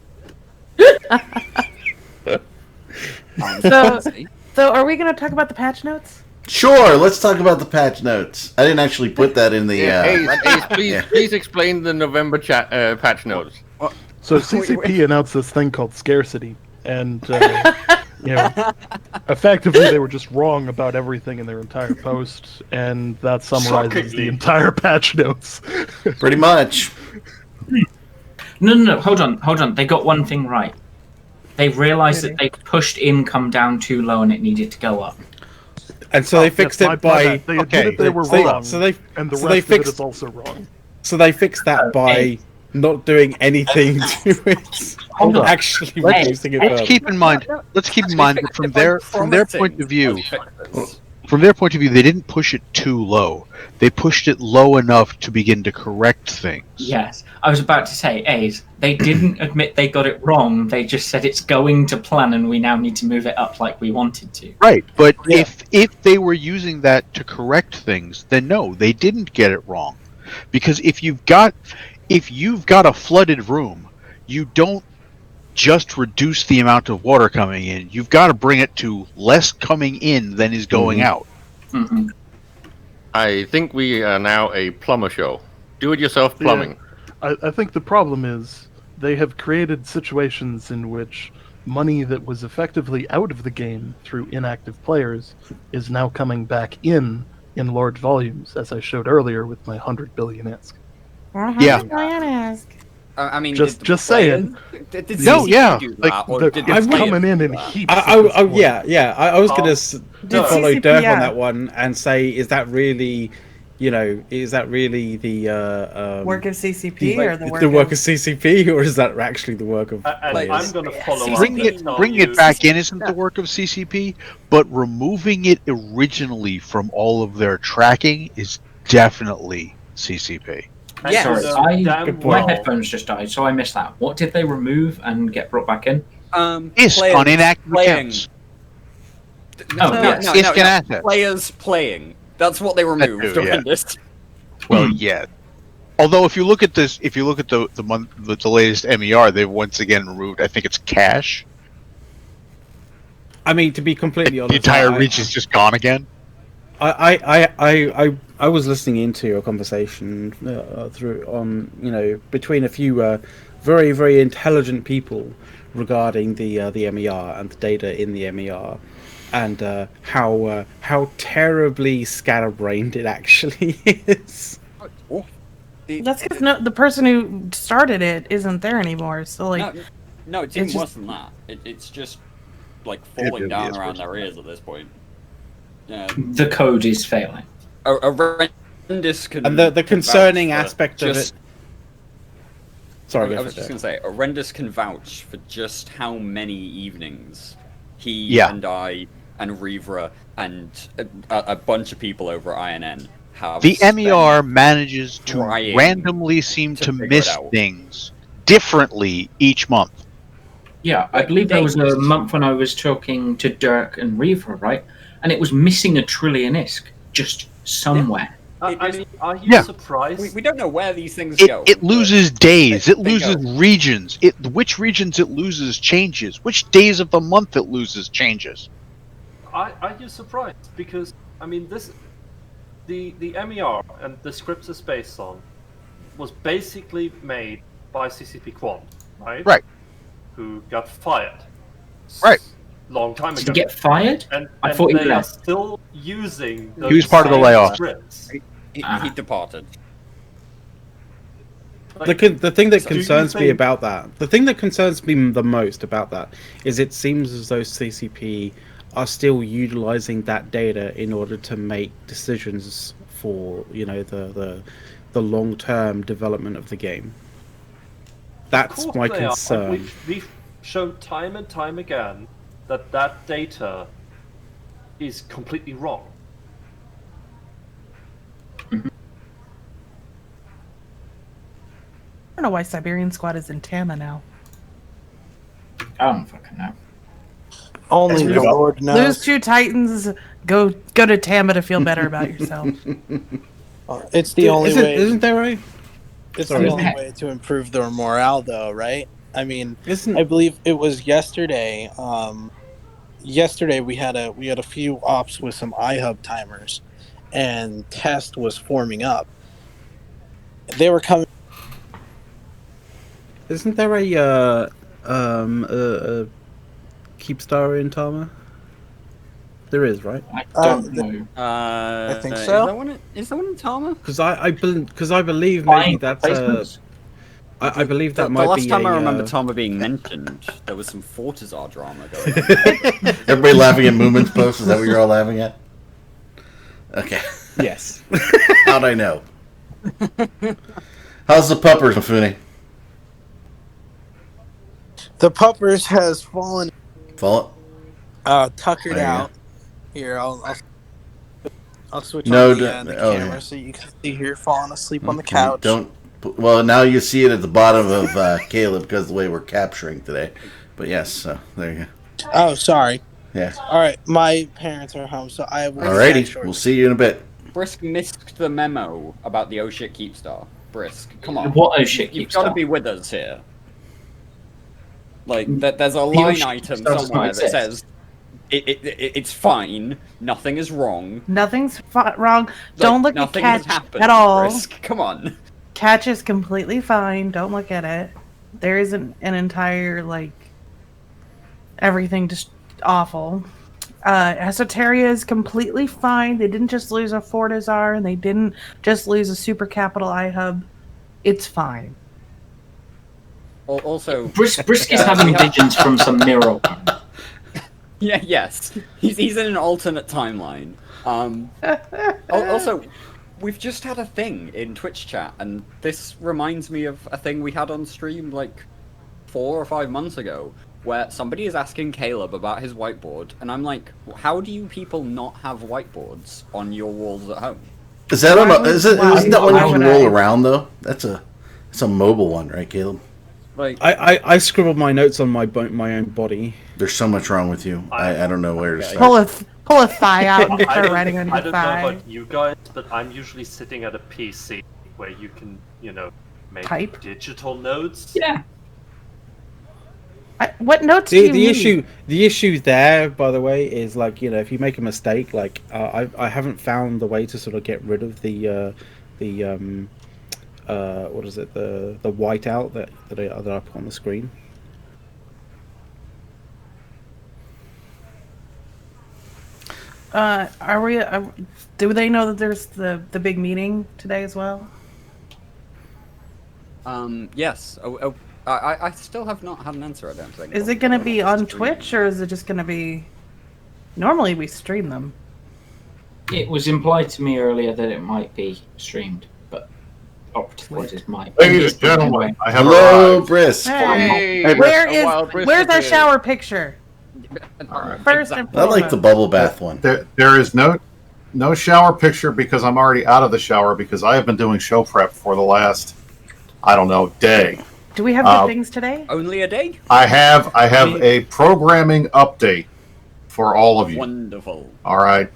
So, so are we going to talk about the patch notes? Sure, let's talk about the patch notes. I didn't actually put that in the. Ace, please, yeah. please explain the November patch notes. So CCP announced this thing called scarcity, and effectively they were just wrong about everything in their entire post, and that summarizes the Shockingly. entire patch notes. Pretty much. No. Hold on. They got one thing right. They realised that they pushed income down too low and it needed to go up. And so they fixed Yes, it by. they admitted they were So wrong, they and the so rest they of it fixed is also wrong. so they fixed that by not doing anything to it. Hold on. Actually Let's- reducing it Let's further. keep in mind. Let's keep in mind that from their point of view, Promising. from their point of view, they didn't push it too low. They pushed it low enough to begin to correct things. Yes, I was about to say, A's. They didn't admit they got it wrong. They just said it's going to plan, and we now need to move it up like we wanted to. Right, but Yeah. if they were using that to correct things, then no, they didn't get it wrong. Because if you've got a flooded room, you don't just reduce the amount of water coming in. You've got to bring it to less coming in than is going out. Mhm. I think we are now a plumber show. Do-it-yourself plumbing. I think the problem is they have created situations in which money that was effectively out of the game through inactive players is now coming back in large volumes, as I showed earlier with my 100 billion ask. Yeah. I mean, Just- did the just saying. Did No, CCP yeah, do Like, that, or the- did it's the coming in players do heaps. that? at this point. Yeah. I was gonna Did follow CCP, Dirk yeah. on that one and say, is that really, the Work of CCP or the work the work of... of CCP, or is that actually the work of and Like, I'm going to follow up. Bring and tell bring you- it back in isn't the work of CCP, but removing it originally from all of their tracking is definitely CCP. And Yes. you Sorry, know damn my well- headphones just died, so I missed that. What did they remove and get brought back in? Is Players on inactive playing. accounts. Oh, no, yes. no, It's no, an no. asset. Players playing. That's what they removed. too, yeah. during this. Well, yeah. Although if you look at this, if you look at the latest MER, they've once again removed. I think it's cash. I mean, to be completely The honest, entire reach is just gone again. I was listening into a conversation between a few very, very intelligent people regarding the MER and the data in the MER, and how terribly scatterbrained it actually is. That's because the person who started it isn't there anymore. So like, No, it's even it's worse just- than that. It's just like It falling really down is around worse their than ears at this point. The code is failing. A horrendous And the concerning for aspect of just- it, Sorry, I was just going to say, Horrendous can vouch for just how many evenings he and I and Rivra and a bunch of people over at INN have. The MER spent manages to trying randomly seem to figure it miss out. things differently each month. Yeah, I Like, believe there was a days. month when I was talking to Dirk and Reva, right? And it was missing a trillion-isk just somewhere. I mean, are you Yeah. surprised? We don't know where these things go. It loses days. It they loses go. regions. Which regions it loses changes. Which days of the month it loses changes. Are you surprised? Because I mean, the MER and the scripts it's based on was basically made by CCP Quant, right? Right. Who got fired. Right. Long time ago. Did he get fired? And I thought he they are left. still using those He was part of the same layoff. scripts. He departed. Like, The thing that do you concerns me think- about that, the thing that concerns me the most about that, is it seems as though CCP are still utilizing that data in order to make decisions for the long-term development of the game. That's Of course my they are. concern. We've shown time and time again that data is completely wrong. I don't know why Siberian Squad is in Tama now. I don't fucking know. Only the Lord knows. Lose 2 Titans, go to Tama to feel better about yourself. It's the only way. Isn't there a? It's Sorry. the only way to improve their morale, though, right? I mean, Isn't I believe it was yesterday. Yesterday we had a few ops with some iHub timers, and test was forming up. They were coming. Isn't there a Keepstar in Tama? There is, right? I don't know. I think Is so. that one in Tama? Because I believe maybe Buying that's replacements? I believe that The might last be time a, I remember Tama being mentioned, there was some Fortizar drama going on. Everybody laughing at Moomin's post? Is that what you're all laughing at? Okay. Yes. How'd I know? How's the puppers, Mifune? The puppers has fallen, Fall tuckered There you out. Here, I'll switch No, on the oh, camera yeah. so you can see here falling asleep on the Okay, couch. Don't. Well, now you see it at the bottom of Caleb because of the way we're capturing today. But yes, so there you go. Oh, sorry. Yeah. All right, my parents are home, so I will. be back Alrighty, shortly. we'll see you in a bit. Brisk missed the memo about the oh shit Keepstar. Brisk, come on. What oh shit You've Keepstar? got to be with us here. Like, there's a oh line shit item Keepstar does somewhere not that exist. says it's fine, nothing is wrong. Nothing's wrong. Don't look at nothing has Catch happened, at all. Brisk. Come on. Catch is completely fine. Don't look at it. There isn't an entire, everything just awful. Esoteria is completely fine. They didn't just lose a Fortizar, and they didn't just lose a super capital iHub. It's fine. Also, Brisk is having visions from some mirror. yeah, yes, he's in an alternate timeline. Also, we've just had a thing in Twitch chat, and this reminds me of a thing we had on stream 4 or 5 months ago, where somebody is asking Caleb about his whiteboard, and I'm like, how do you people not have whiteboards on your walls at home? Is that on? Isn't that one you Why can would roll I? around though? It's a mobile one, right, Caleb? Like, I scribbled my notes on my own body. There's so much wrong with you. I don't know where to start. Pull a thigh out and start writing on I your don't know thigh. about you guys, but I'm usually sitting at a PC where you can, make Type? digital notes. Yeah. What notes do The you need? the issue there, by the way, is if you make a mistake, I haven't found the way to sort of get rid of the what is it, the whiteout that I put on the screen. Are we? Do they know that there's the big meeting today as well? yes. I still have not had an answer, I don't think. Is it going to be on Stream. Twitch or is it just going to be? Normally we stream them. It was implied to me earlier that it might be streamed, but operative word is my. Ladies and gentlemen, I have Hello, arrived. Brisk. Hey, Hey, where's that shower picture? First and I like the foremost. bubble bath one. There is no shower picture because I'm already out of the shower because I have been doing show prep for the last, I don't know, day. Do we have good things today? Only a day? I have a programming update for all of you. Wonderful. All right.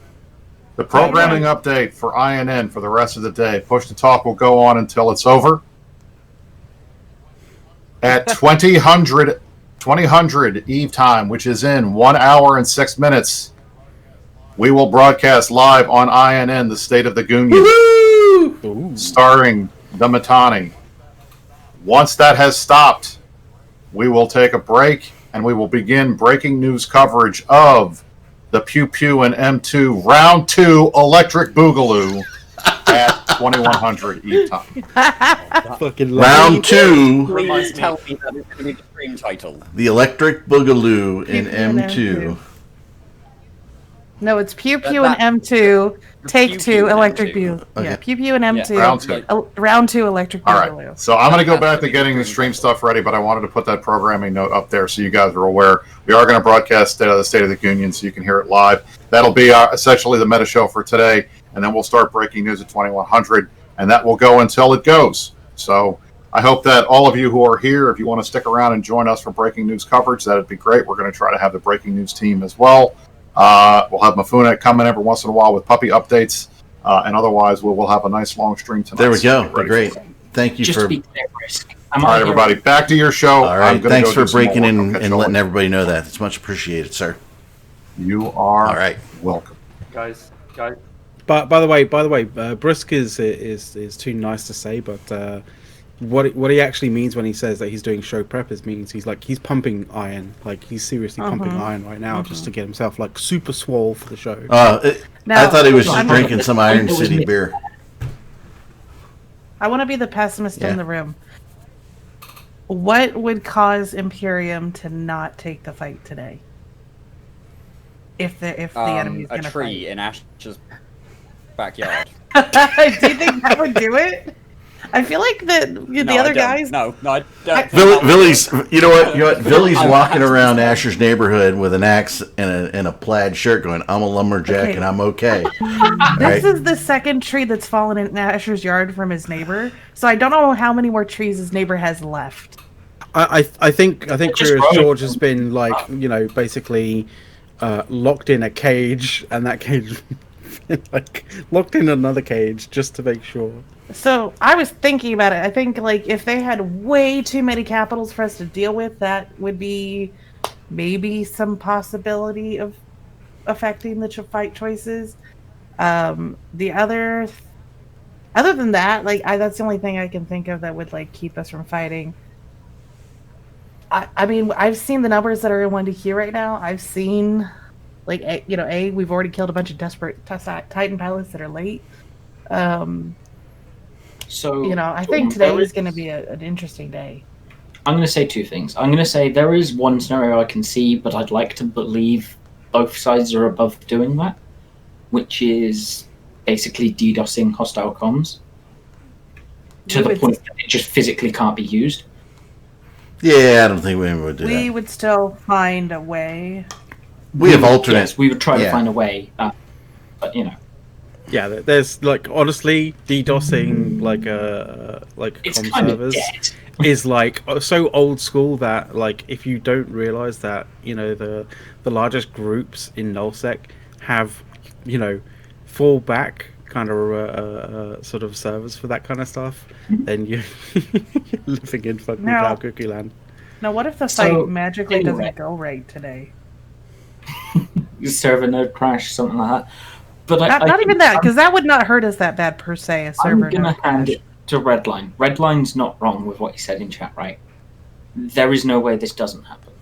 The programming update for INN for the rest of the day. Push to Talk will go on until it's over. At 2000 Eve time, which is in 1 hour and 6 minutes, we will broadcast live on INN, the State of the Union, starring the Matani. Once that has stopped, we will take a break and we will begin breaking news coverage of the Pew Pew and M2 Round 2 Electric Boogaloo at 2100 Eve time. Fucking Round 2. Please tell me that it's going to be the stream title. The Electric Boogaloo in M2. No, it's Pew Pew and M2. Take two Electric Boogaloo. Okay. Yeah, Pew Pew and M2. Round 2. Round 2 Electric All Boogaloo. right. So I'm going to go back to getting the stream stuff ready, but I wanted to put that programming note up there so you guys are aware. We are going to broadcast the State of the Union so you can hear it live. That'll be essentially the meta show for today, and then we'll start breaking news at 2100, and that will go until it goes. So I hope that all of you who are here, if you want to stick around and join us for breaking news coverage, that'd be great. We're going to try to have the breaking news team as well. We'll have Mafuna come in every once in a while with puppy updates, and otherwise we'll have a nice long stream tonight. There we go. So Great. Thank you for. All right, everybody, back to your show. All right. Thanks for breaking in and letting everybody. everybody know that. It's much appreciated, sir. You are all right. Welcome, guys. But by the way, Brisk is too nice to say, but what he actually means when he says that he's doing show prep means he's pumping iron, like he's seriously pumping iron right now just to get himself like super swole for the show. I thought he was just drinking some Iron City beer. I want to be the pessimist in the room. What would cause Imperium to not take the fight today? If the enemy is going to fight. A tree in Ash's backyard. Do you think that would do it? I feel like the other guys. No, I don't. Billy's, you know what? Billy's walking around Asher's neighborhood with an axe and a plaid shirt, going, "I'm a lumberjack and I'm okay." This is the second tree that's fallen in Asher's yard from his neighbor, so I don't know how many more trees his neighbor has left. I think Curious George has been basically locked in a cage, and that cage locked in another cage just to make sure. So I was thinking about it. I think if they had way too many capitals for us to deal with, that would be maybe some possibility of affecting the fight choices. The other than that, that's the only thing I can think of that would keep us from fighting. I mean, I've seen the numbers that are in 1DQ right now. I've seen we've already killed a bunch of desperate Titan pilots that are late. So I think today is going to be an interesting day. I'm going to say two things. I'm going to say there is one scenario I can see, but I'd like to believe both sides are above doing that, which is basically DDoSing hostile comms to the point that it just physically can't be used. Yeah, I don't think we would do that. We would still find a way. We have alternates. Yes, we would try to find a way, but Yeah, there's honestly DDoSing it's comm kind servers of is so old school that if you don't realize that the largest groups in nullsec have fallback kind of sort of servers for that kind of stuff, then you're living in fucking cloud cookie land. Now, what if the fight magically doesn't go right today? Server node crash, something like that. But not even that, because that would not hurt us that bad per se. A server I'm going to hand it to Redline. Redline's not wrong with what he said in chat, right? There is no way this doesn't happen.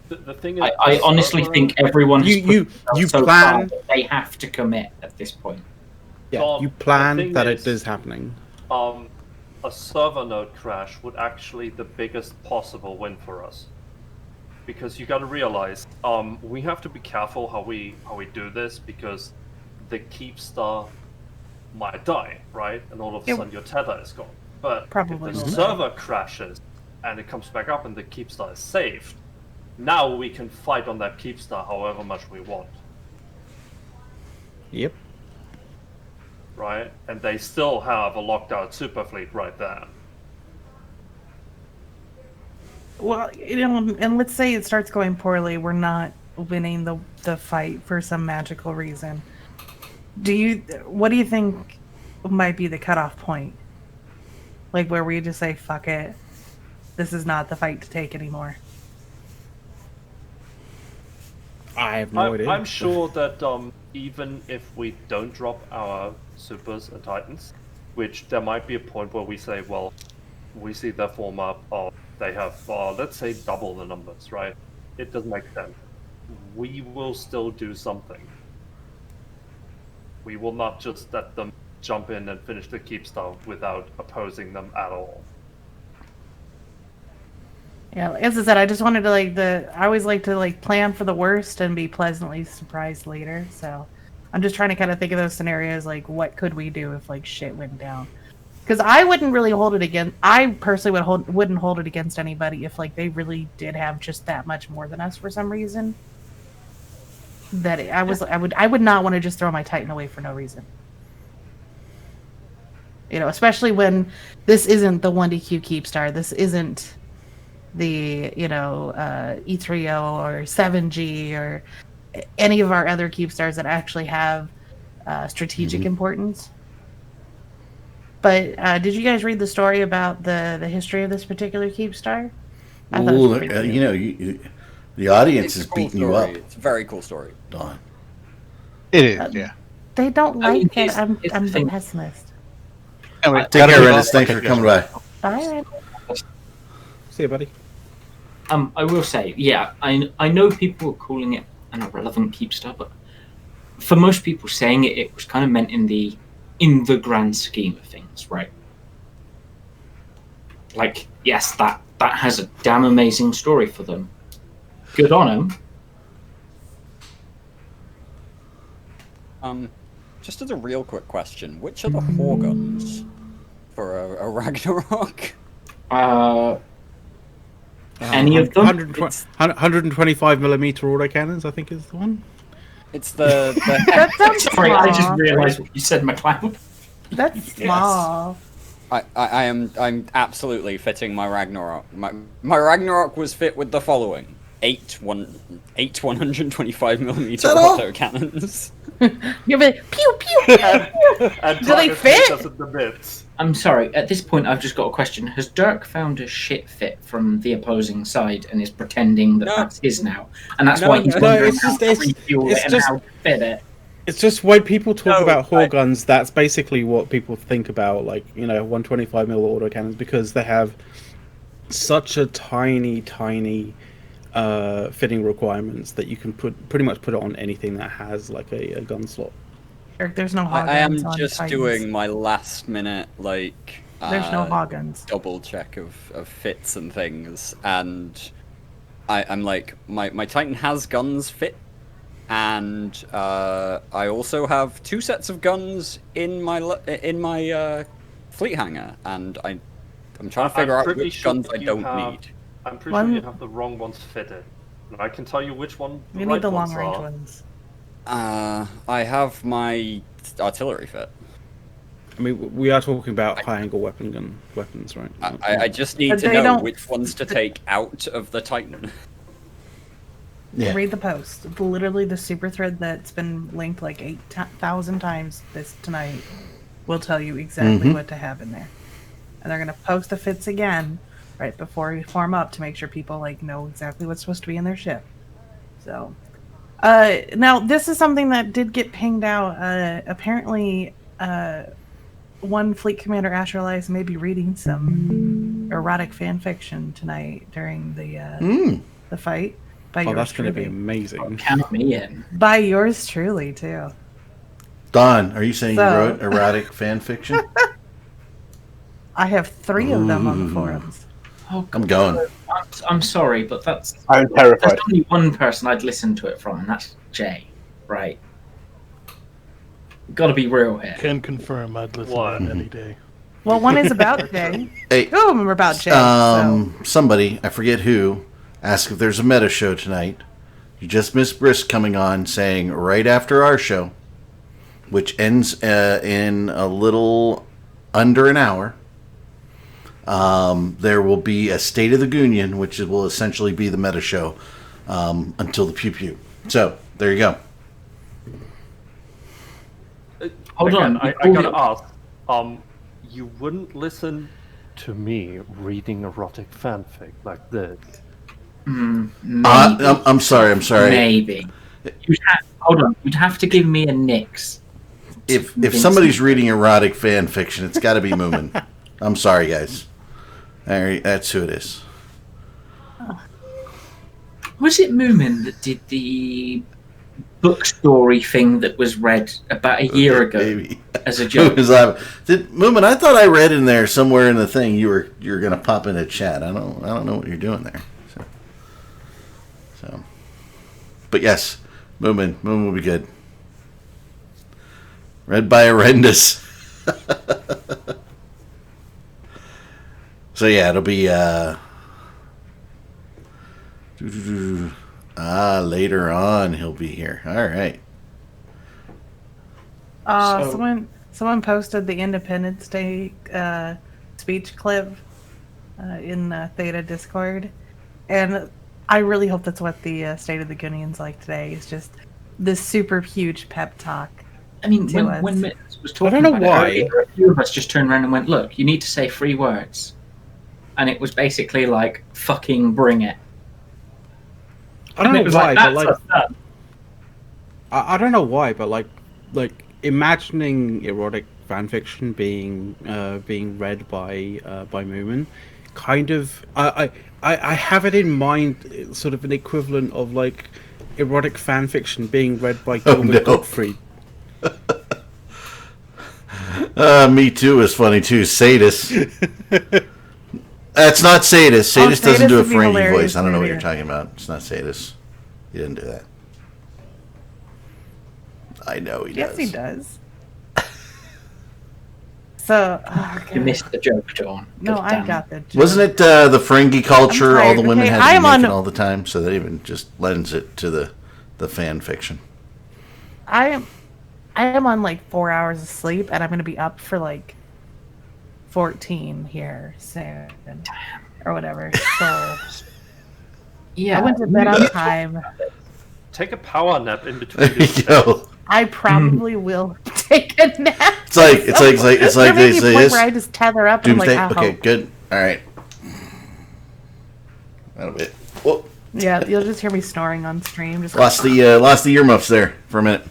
The thing is, I honestly think everyone has you plan that they have to commit at this point. Yeah, you plan that it is happening. A server node crash would actually be the biggest possible win for us. Because you got to realize, we have to be careful how we do this, because the Keepstar might die, right? And all of a sudden your tether is gone. But Probably if the will. server crashes and it comes back up and the Keepstar is saved, now we can fight on that Keepstar however much we want. Yep. Right? And they still have a locked out super fleet right there. Well, and let's say it starts going poorly. We're not winning the fight for some magical reason. What do you think might be the cutoff point? Like where we just say, fuck it, this is not the fight to take anymore. I have no idea. I'm sure that even if we don't drop our supers and titans, which there might be a point where we say, well, we see their form up, or they have, let's say, double the numbers, right? It doesn't make sense. We will still do something. We will not just let them jump in and finish the Keepstar without opposing them at all. Yeah, as I said, I just wanted to I always like to plan for the worst and be pleasantly surprised later. So I'm just trying to kind of think of those scenarios, like what could we do if shit went down? Because I wouldn't really hold it against. I personally wouldn't hold it against anybody if they really did have just that much more than us for some reason. I would not want to just throw my Titan away for no reason. Especially when this isn't the 1DQ Keepstar. This isn't the E3O or 7G or any of our other Keepstars that actually have strategic importance. But did you guys read the story about the history of this particular Keepstar? The audience is beating you up. It's a very cool story. Dawn. It is, yeah. They don't like it. I'm the pessimist. Anyway, Take care, Rennis. Thanks for coming by. Bye. See you, buddy. I will say, yeah, I know people are calling it an irrelevant Keepstar, but for most people saying it was kind of meant in the grand scheme of things, right? Yes, that has a damn amazing story for them. Good on them. Just as a real quick question, which are the Horguns for a Ragnarok? Any of them? 125 millimeter autocannons, I think, is the one. It's the That sounds Sorry, small. I just realised what you said, McLeod. That's small. I'm absolutely fitting my Ragnarok. My Ragnarok was fit with the following: 8 125 millimeter auto cannons. You're like, pew pew. And Do they fit? The bits. I'm sorry, at this point I've just got a question. Has Dirk found a shit fit from the opposing side and is pretending that that's his now? And that's why he's wondering how to refuel it and how to fit it. It's just when people talk about Horguns, that's basically what people think about, 125mm autocannons, because they have such a tiny fitting requirements that you can pretty much put it on anything that has a gun slot. There's no Hoggans. I am on just Titans. doing my last minute There's no Hoggans. double check of fits and things, and I'm like my Titan has guns fit, and I also have 2 sets of guns in my fleet hangar, and I'm trying to figure out which guns I don't need. I'm pretty sure you have the wrong ones fitted. And I can tell you which one the You right need the ones long range are. ones. I have my artillery fit. I mean, we are talking about high-angle weapons, right? I just need But to they know don't- which ones to take out of the Titan. Yeah. Read the post. Literally, the super thread that's been linked 8,000 times tonight will tell you exactly what to have in there. And they're going to post the fits again right before you form up to make sure people know exactly what's supposed to be in their ship. So, now this is something that did get pinged out. Apparently, one fleet commander, Asher Elias, may be reading some erotic fan fiction tonight during the fight. By yours That's going to be truly. amazing. Count me in. By yours truly, too. Don, are you saying So- you wrote erotic fan fiction? I have 3 of them on the forums. Oh, I'm going. I'm sorry, but I'm terrified. there's only one person I'd listen to it from, and that's Jay, right? Got to be real here. Can confirm I'd listen What? to that any day. Well, one is about today. Hey, Two of them are about Jay. So. somebody, I forget who, asked if there's a meta show tonight. You just missed Brisk coming on saying right after our show, which ends in a little under an hour, there will be a State of the Union, which will essentially be the meta show until the Pew Pew. So, there you go. Hold on, I gotta ask. You wouldn't listen to me reading erotic fanfic like this? I'm sorry. Maybe. Hold on. You'd have to give me a nix. If somebody's reading erotic fan fiction, it's got to be Moomin. I'm sorry, guys. All right, that's who it is. Was it Moomin that did the book story thing that was read about a year ago Maybe. as a joke? Moomin, I thought I read in there somewhere in the thing you're going to pop in a chat. I don't know what you're doing there. So. But yes, Moomin will be good. Read by Horrendous. So yeah, it'll be later on he'll be here. All right. Someone posted the Independence Day speech clip in Theta Discord, and I really hope that's what the State of the Union's like today. It's just this super huge pep talk. I mean, when Mitz was talking, I don't know about why. it earlier, a few of us just turned around and went, "Look, you need to say 3 words," and it was basically like, "Fucking bring it." I don't know why, but like, done. I don't know why, but like imagining erotic fanfiction being read by Moomin, kind of, I have it in mind, sort of an equivalent of like erotic fanfiction being read by Gilbert Gottfried. Me Too is funny too. Sadist. That's not Sadist. Sadist doesn't do a Ferengi voice. I don't know what you're talking about. It's not Sadist. He didn't do that. I know he does. Yes, he does. So You missed the joke, Dawn. no, I got the joke. Wasn't it the Ferengi culture? All the women had to be naked all the time, so that even just lends it to the fan fiction. I am on like 4 hours of sleep, and I'm going to be up for like 14 here soon, or whatever. So Yeah, I went to bed on time. Take a power nap in between. Yo, I probably will take a nap. it's like There may they be a say point this. where I just tether up and I'm Doomsday. like, Okay, good. All right. That'll be it. Whoa. Yeah, you'll just hear me snoring on stream. Just Lost the earmuffs there for a minute.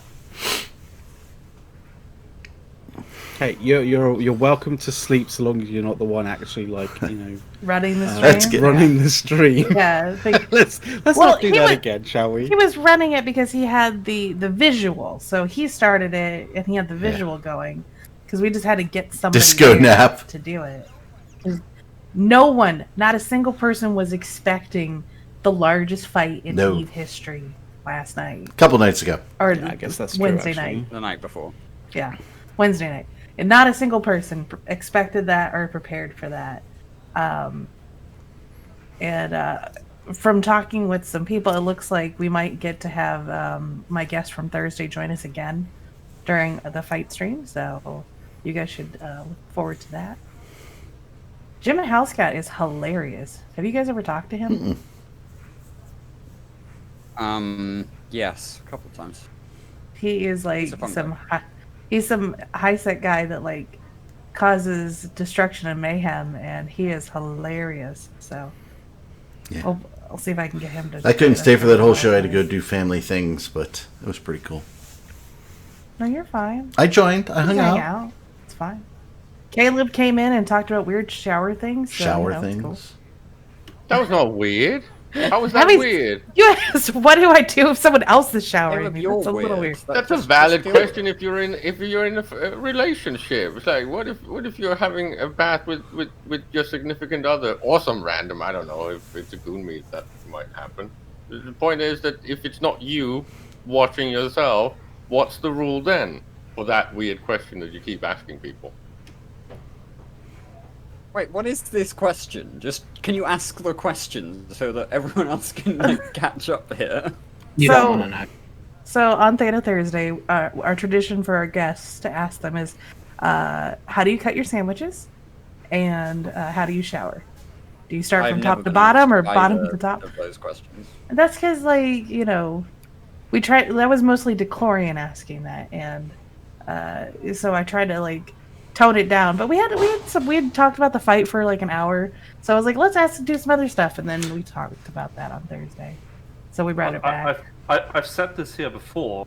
Hey, you're welcome to sleep so long as you're not the one actually running the stream. That's good. running the stream. Yeah, let's not do that again, shall we? He was running it because he had the visual, so he started it and he had the visual going. Because we just had to get somebody Disco there nap to do it. 'Cause no one, not a single person, was expecting the largest fight in No. EVE history last night. A couple nights ago. Or I guess that's true, Wednesday actually. night. The night before. Yeah, Wednesday night. And not a single person expected that or prepared for that. From talking with some people, it looks like we might get to have my guest from Thursday join us again during the fight stream. So you guys should look forward to that. Jim and Hellscat is hilarious. Have you guys ever talked to him? Yes, a couple of times. He is like He's a fun he's some high set guy that like causes destruction and mayhem, and he is hilarious. So Yeah. I'll see if I can get him to. I couldn't stay for that whole show. I had to go do family things, but it was pretty cool. No, you're fine. I joined. I hung Hang out. It's fine. Caleb came in and talked about weird shower things. So, Shower it's things. cool. That was not weird. How was that I mean, weird? You asked, what do I do if someone else is showering me? you're That's a little weird. That's a valid question if you're in a relationship. It's like what if you're having a bath with your significant other or some random, I don't know, if it's a goon meet, that might happen. The point is that if it's not you watching yourself, what's the rule then? For that weird question that you keep asking people. Wait, what is this question? Just can you ask the question so that everyone else can like catch up here? You So- don't want to know. So on Theta Thursday, our tradition for our guests to ask them is, how do you cut your sandwiches, and how do you shower? Do you start I've from never top to been bottom or asked bottom either to top? of those questions. And that's because, like, you know, we tried. That was mostly DeClorian asking that, and so I tried to like tone it down. But we had talked about the fight for like an hour, so I was like, let's do some other stuff, and then we talked about that on Thursday. So we brought it back. I've said this here before.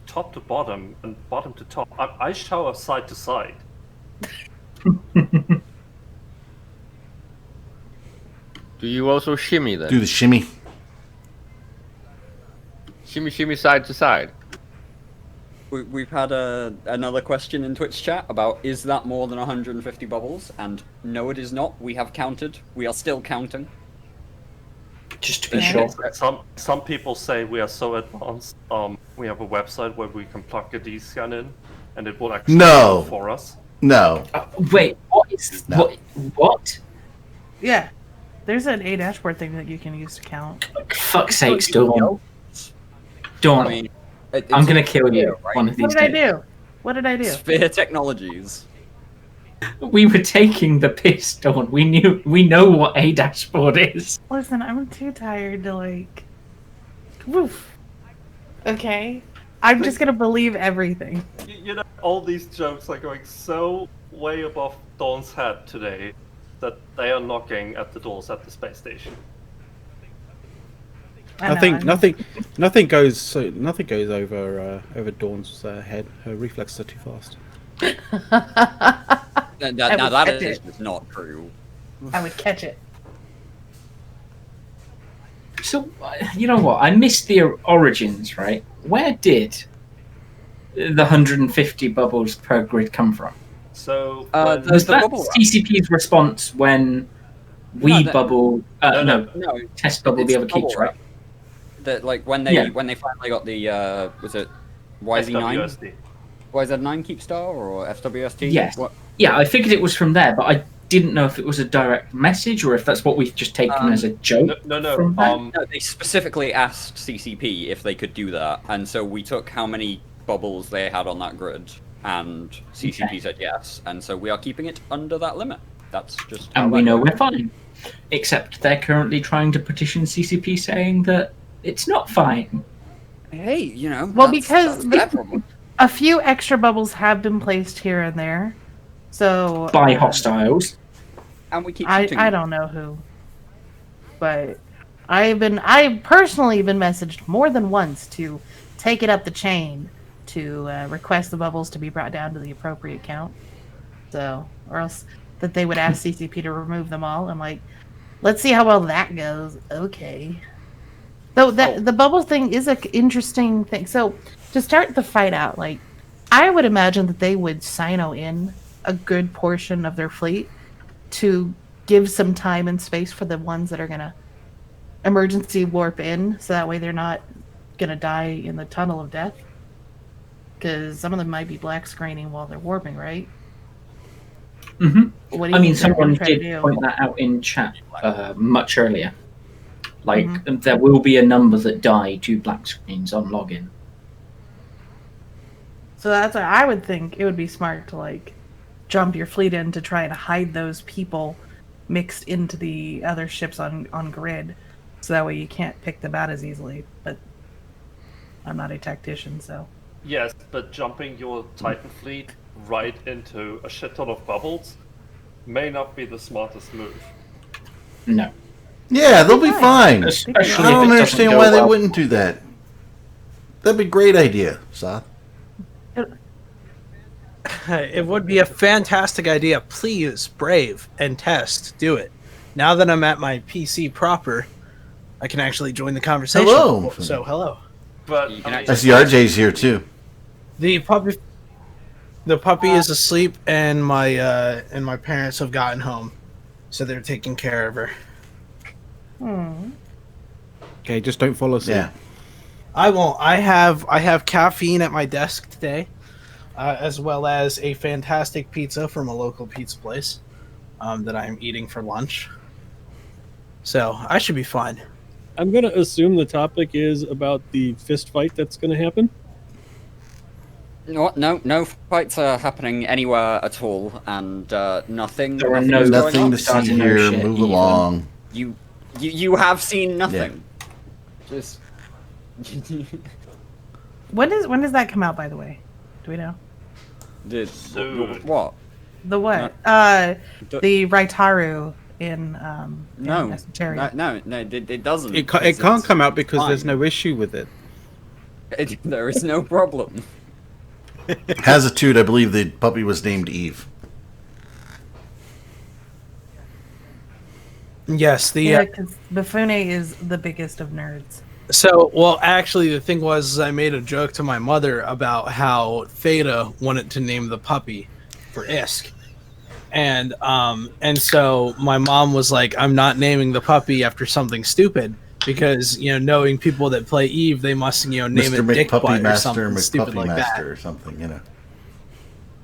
Top to bottom and bottom to top. I shower side to side. Do you also shimmy then? Do the shimmy. Shimmy, shimmy, side to side. We've had another question in Twitch chat about is that more than 150 bubbles? And no, it is not. We have counted. We are still counting. Just to be sure. Some people say we are so advanced. We have a website where we can plug a D scan in, and it will actually No. do it for us. No. Wait, what is what? Yeah, there's an A dashboard thing that you can use to count. Fuck's sakes, Dawn. Dawn, I mean, I'm gonna kill you right? one of these What did I days. do? What did I do? Sphere Technologies. We were taking the piss, Dawn. We know what a dashboard is. Listen, I'm too tired to like. Woof. Okay, I'm just gonna believe everything. You know, all these jokes are going so way above Dawn's head today that they are knocking at the doors at the space station. I Nothing goes over Dawn's head. Her reflexes are too fast. Now that catch is it. just not true. I would catch it. So, you know what? I missed the origins, right? Where did the 150 bubbles per grid come from? So Was that CCP's response when we bubble? No, test bubble the other keeps, right? That like when they finally got the was it YZ9? YZ9 Keepstar or FWST? Yes. What? Yeah, I figured it was from there, but I didn't know if it was a direct message or if that's what we've just taken as a joke. No. No, they specifically asked CCP if they could do that, and so we took how many bubbles they had on that grid, and CCP said yes, and so we are keeping it under that limit. That's just. And we know we're fine. Except they're currently trying to petition CCP saying that it's not fine. Hey, you know. Well, because that's their problem. a few extra bubbles have been placed here and there, so By hostiles. And we keep I don't know who, but I've personally been messaged more than once to take it up the chain to request the bubbles to be brought down to the appropriate count. So, or else that they would ask CCP to remove them all. I'm like, let's see how well that goes. Okay. Though the bubble thing is an interesting thing. So to start the fight out, like I would imagine that they would sino in a good portion of their fleet to give some time and space for the ones that are gonna emergency warp in, so that way they're not gonna die in the tunnel of death. Because some of them might be black screening while they're warping, right? Mm-hmm. What do you I mean, think they're someone gonna try to did do? point that out in chat much earlier. Like, there will be a number that die to black screens on login. So that's why I would think it would be smart to like jump your fleet in to try and hide those people mixed into the other ships on grid, so that way you can't pick them out as easily. But I'm not a tactician, so. Yes, but jumping your Titan fleet right into a shit ton of bubbles may not be the smartest move. No. Yeah, they'll be fine. Especially I don't if it understand doesn't why go they well. wouldn't do that. That'd be a great idea, Soth. It would be a fantastic idea. Please, Brave and Test, do it. Now that I'm at my PC proper, I can actually join the conversation. Hello. So, hello. But I see RJ's here too. The puppy is asleep, and my parents have gotten home, so they're taking care of her. Okay, just don't follow suit. Yeah. I won't. I have caffeine at my desk today, as well as a fantastic pizza from a local pizza place that I'm eating for lunch. So I should be fine. I'm going to assume the topic is about the fist fight that's going to happen. No fights are happening anywhere at all, and nothing. There are nothing no- is going Nothing on. to see Starting no here. shit Move either. along. You have seen nothing. Just. When does that come out, by the way? Do we know? What? The what? The Raitaru in No, Esoteria. no, it doesn't. It can't come out because there's no issue with it. There is no problem. Hazitude, I believe the puppy was named Eve. Yes, because Bufune is the biggest of nerds. So, well, actually, the thing was, I made a joke to my mother about how Theta wanted to name the puppy for Isk, and so my mom was like, "I'm not naming the puppy after something stupid because knowing people that play Eve, they must name Mr. it Dick McPuppy Butt or Master, something stupid McPuppy like Master, that." or something,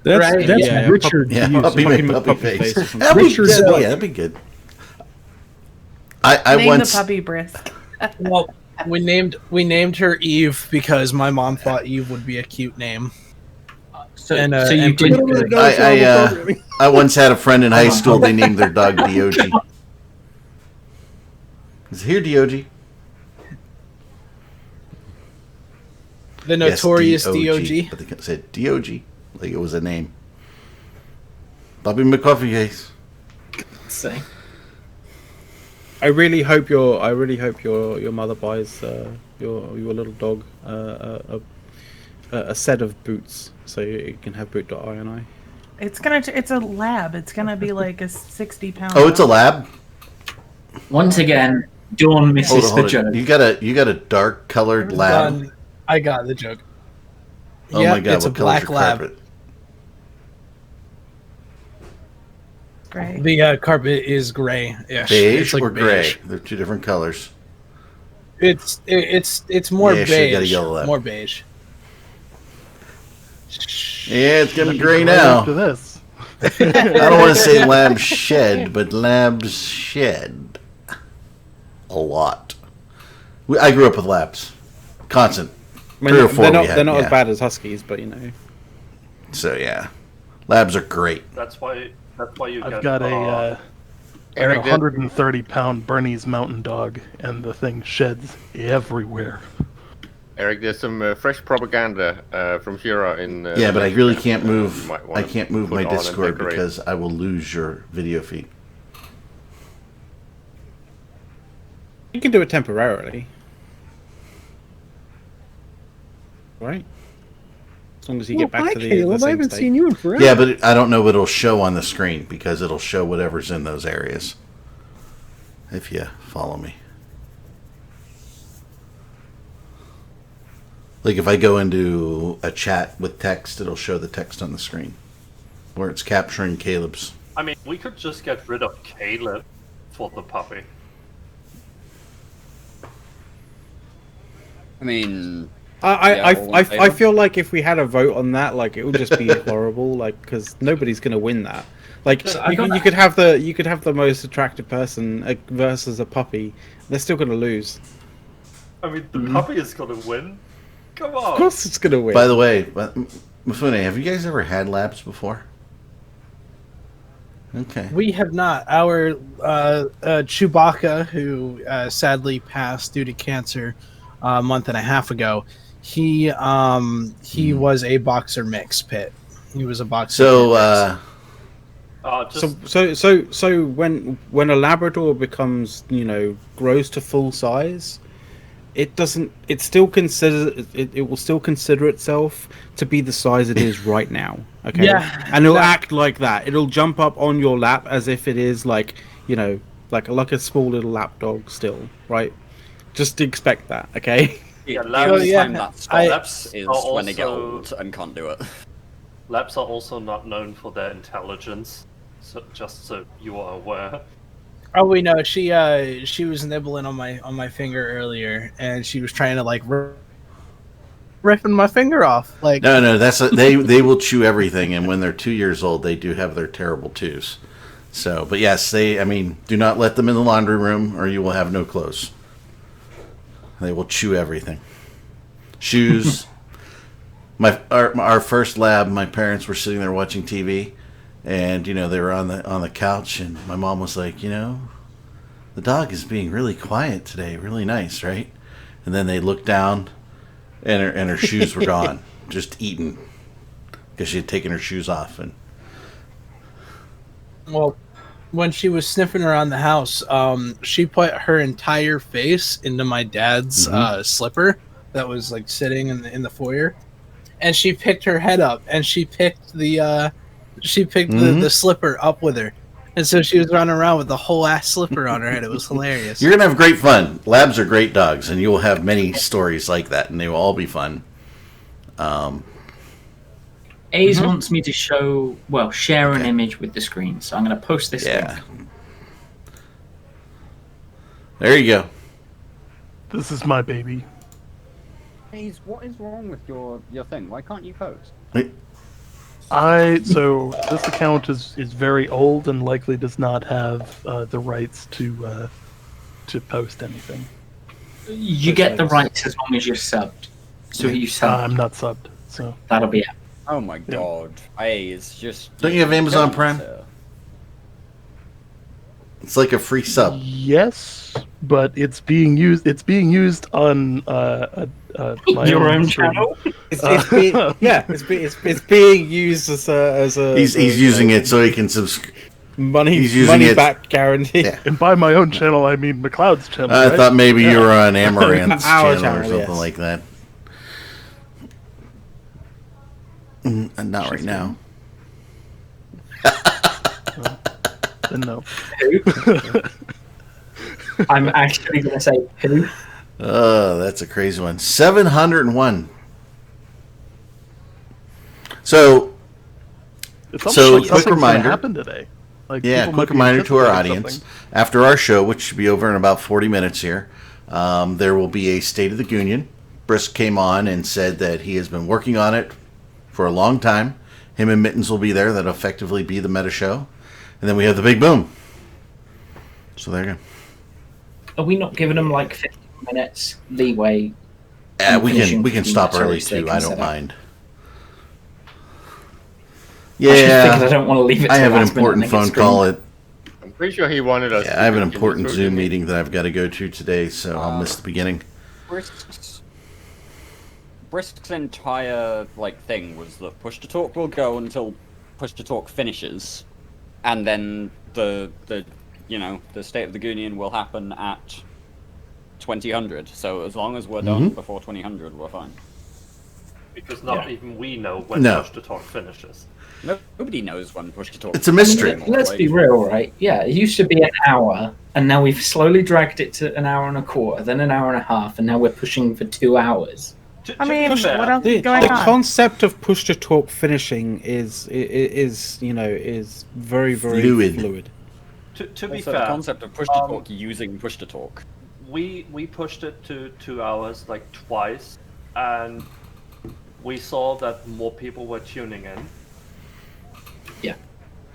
That's Right? that's Yeah, Richard. Yeah, to use. puppy Puppy McPuppy face. face. That'd be Richard good. Butt. Yeah, that'd be good. I Name once. the puppy Brisk. Well, we named her Eve because my mom thought Eve would be a cute name. So, And, so you and did. pretty good. I once had a friend in high school. They named their dog Diogi. Is here Diogi? The notorious Yes, DOG. But they said Diogi like it was a name. Bobby McCoffee case. Say. I really hope your mother buys your little dog a set of boots so you can have boot.ini. It's a lab. It's gonna be like a 60-pound. Oh, it's a lab. Once again, Dawn misses the joke. You got a dark colored lab. I got the joke. Oh Yep, my god! it's a What color's black your lab. carpet? Gray. The carpet is gray. Beige or gray? They're two different colors. It's more Yeah, sure, you got a beige. yellow lab. More beige. Yeah, it's getting gray Right now. after this. I don't want to say lab shed, but labs shed a lot. I grew up with labs, constant. I mean, 3 or 4 they're not, we had, they're not yeah. as bad as huskies, but So yeah, labs are great. That's why you I've get. got a Eric did- 130-pound Bernese Mountain Dog, and the thing sheds everywhere. Eric, there's some fresh propaganda from Shira in. Yeah, but I really can't you move. might I wanna can't move put my on and Discord decorate. because I will lose your video feed. you can do it temporarily, right? As long as you get back to the Caleb, I same haven't state. seen you in forever. Yeah, but I don't know what it'll show on the screen because it'll show whatever's in those areas. If you follow me. Like if I go into a chat with text, it'll show the text on the screen where it's capturing Caleb's. I mean, we could just get rid of Caleb for the puppy. I mean, I feel like if we had a vote on that, like it would just be horrible, like because nobody's gonna win that. Like you could have the most attractive person versus a puppy, they're still gonna lose. I mean, the puppy is gonna win. Come on. Of course, it's gonna win. By the way, Mifune, have you guys ever had labs before? Okay. We have not. Our Chewbacca, who sadly passed due to cancer a month and a half ago, he was a boxer mix pit. He was a boxer. So when a Labrador becomes, grows to full size, it will still consider itself to be the size it is right now. Okay. Yeah. And it'll act like that. It'll jump up on your lap as if it is like a small little lap dog still, right? Just expect that, okay? Yeah, the labs, only time that stops labs is are when they get also- old and can't do it. Labs are also not known for their intelligence, so just so you are aware. Oh, we know she was nibbling on my finger earlier, and she was trying to ripping my finger off. Like, No, they will chew everything, and when they're 2 years old, they do have their terrible tews. So, but yes, do not let them in the laundry room, or you will have no clothes. They will chew everything. Shoes. Our first lab, my parents were sitting there watching TV, and they were on the couch, and my mom was like, the dog is being really quiet today, really nice, right? And then they looked down, and her shoes were gone, just eaten, because she had taken her shoes off. And well, when she was sniffing around the house, she put her entire face into my dad's slipper that was like sitting in the foyer, and she picked her head up, and she picked the slipper up with her, and so she was running around with the whole ass slipper on her head. It was hilarious. You're gonna have great fun. Labs are great dogs, and you will have many stories like that, and they will all be fun. A's wants me to share an image with the screen, so I'm going to post this link. There you go. This is my baby. A's, what is wrong with your thing? Why can't you post? So this account is very old and likely does not have the rights to post anything. You get the rights as long as you're subbed. So you subbed. I'm not subbed, so that'll be it. Oh my god. Hey, it's just... Don't you have Amazon Prime? It's like a free sub. Yes, but it's being used. It's being used on my your own stream. channel. It's being used as a. He's using it so he can money back guarantee. Yeah. And by my own channel, I mean McLeod's channel. I right? thought maybe you were on Amaranth's Our channel or channel, something like that. Not right now. Then no. I'm actually going to say who. Oh, that's a crazy one. 701. So, It's almost So, like quick something's gonna reminder. happen today. Like, yeah, people quick might be reminder to our anticipating audience. something. After our show, which should be over in about 40 minutes here, there will be a State of the Union. Brisk came on and said that he has been working on it for a long time. Him and Mittens will be there. That'll effectively be the meta show. And then we have the big boom. So there you go. Are we not giving them like 15 minutes leeway? Yeah, we finishing can 15 stop minutes early so they too. can I set don't up? mind. I just figured I Yeah, don't want to leave it. I to have the an last minute important and then phone get call screwed. at. I'm pretty sure he wanted us. Yeah, I have an to important continue Zoom through, meeting that I've got to go to today, so I'll miss the beginning. Brisk's entire thing was that push to talk will go until push to talk finishes, and then the State of the Union will happen at 2000. So as long as we're done before 2000, we're fine. Because not even we know when No. Push to Talk finishes. Nobody knows when push to talk. It's a mystery. Let's be real, right? Yeah, it used to be an hour, and now we've slowly dragged it to an hour and a quarter, then an hour and a half, and now we're pushing for 2 hours. I mean, be fair, what else The is going on? concept of push to talk finishing is very fluid. To be Also, fair, the concept of push to talk using push to talk. we pushed it to 2 hours twice, and we saw that more people were tuning in. Yeah.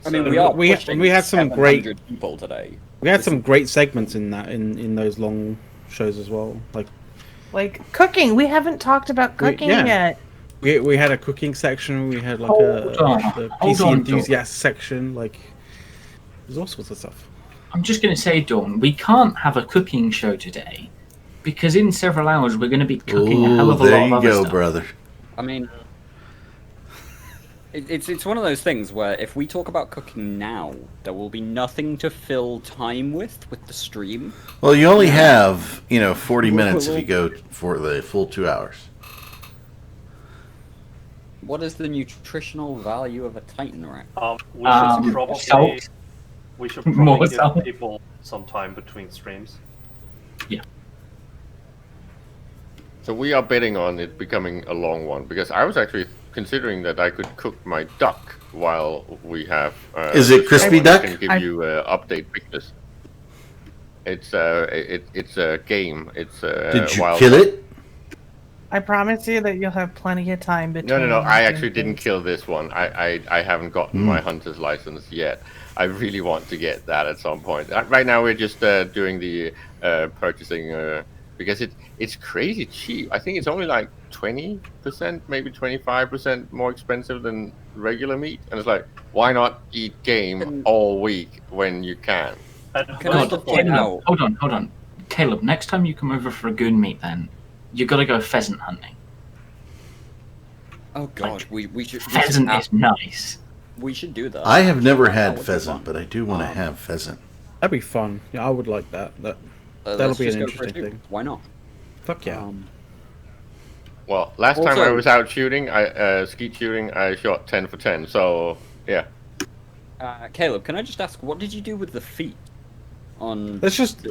I mean, So- we are we pushing had some 700 people today. We had some great segments in that in those long shows as well. Like cooking. We haven't talked about cooking yeah. yet. We had a cooking section. We had Hold the on, PC Dawn. enthusiast section. There's all sorts of stuff. I'm just going to say, Dawn, we can't have a cooking show today because in several hours we're going to be cooking a hell of a there lot of you other go, stuff. brother. I mean, it's one of those things where if we talk about cooking now, there will be nothing to fill time with the stream. Well, you only have 40 minutes if you go for the full 2 hours. What is the nutritional value of a Titan rack? We should More probably salt. give people some time between streams. So we are betting on it becoming a long one because I was actually considering that I could cook my duck while we have. Is it crispy duck? I can give you update pictures. It's a game. It's Did you wild kill duck. it? I promise you that you'll have plenty of time between. No. I actually didn't kill this one. I haven't gotten my hunter's license yet. I really want to get that at some point. Right now we're just doing the purchasing because it's crazy cheap. I think it's only like 20%, maybe 25% more expensive than regular meat. And it's like, why not eat game all week when you can? Can I just point out? Hold on. Caleb, next time you come over for a goon meet, then you got to go pheasant hunting. Oh god, we should. Pheasant is nice. We should do that. I have never had pheasant, but I do want to have pheasant. That'd be fun. Yeah, I would like that. That'll let's be just an go for interesting it. thing. Why not? Fuck yeah. Well, last time I Also- was out shooting, skeet shooting, I shot 10 for 10. So yeah. Caleb, can I just ask, what did you do with the feet? Let's just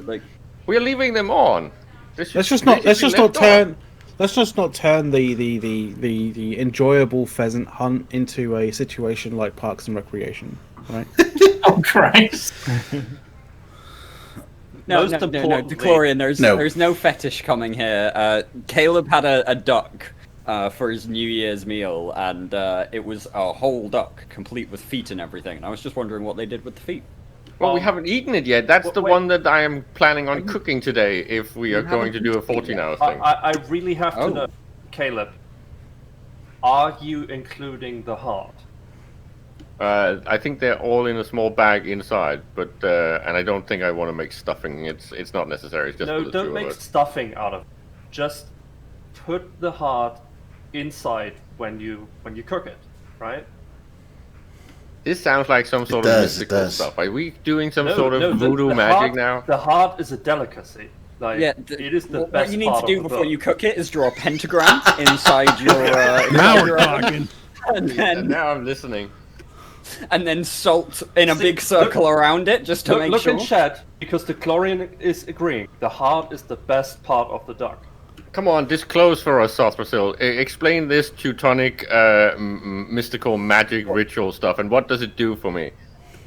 we're leaving them on. Let's just not turn the enjoyable pheasant hunt into a situation like Parks and Recreation, right? Oh Christ! No, DeClorian, there's no fetish coming here. Caleb had a duck for his New Year's meal, and it was a whole duck, complete with feet and everything. And I was just wondering what they did with the feet. Well, we haven't eaten it yet. That's the one that I am planning on cooking today if we are going to do a 14-hour thing. I really have to know, Caleb, are you including the heart? I think they're all in a small bag inside, but and I don't think I want to make stuffing. It's not necessary. It's just No, for the don't two make of us. stuffing out of it. Just put the heart inside when you cook it, right? This sounds like some sort of mystical stuff. Are we doing some sort of voodoo the magic heart, now? The heart is a delicacy. Like, Yeah, it is the what best you need part to do of the before book. you cook it is draw a pentagram inside your. Now inside we're your oven, talking. And then, Now I'm listening. and then salt in a big circle around it just to make look sure. in chat, because the Chlorian is agreeing. The heart is the best part of the duck. Come on, disclose for us, South Brazil. Explain this Teutonic mystical magic ritual stuff, and what does it do for me?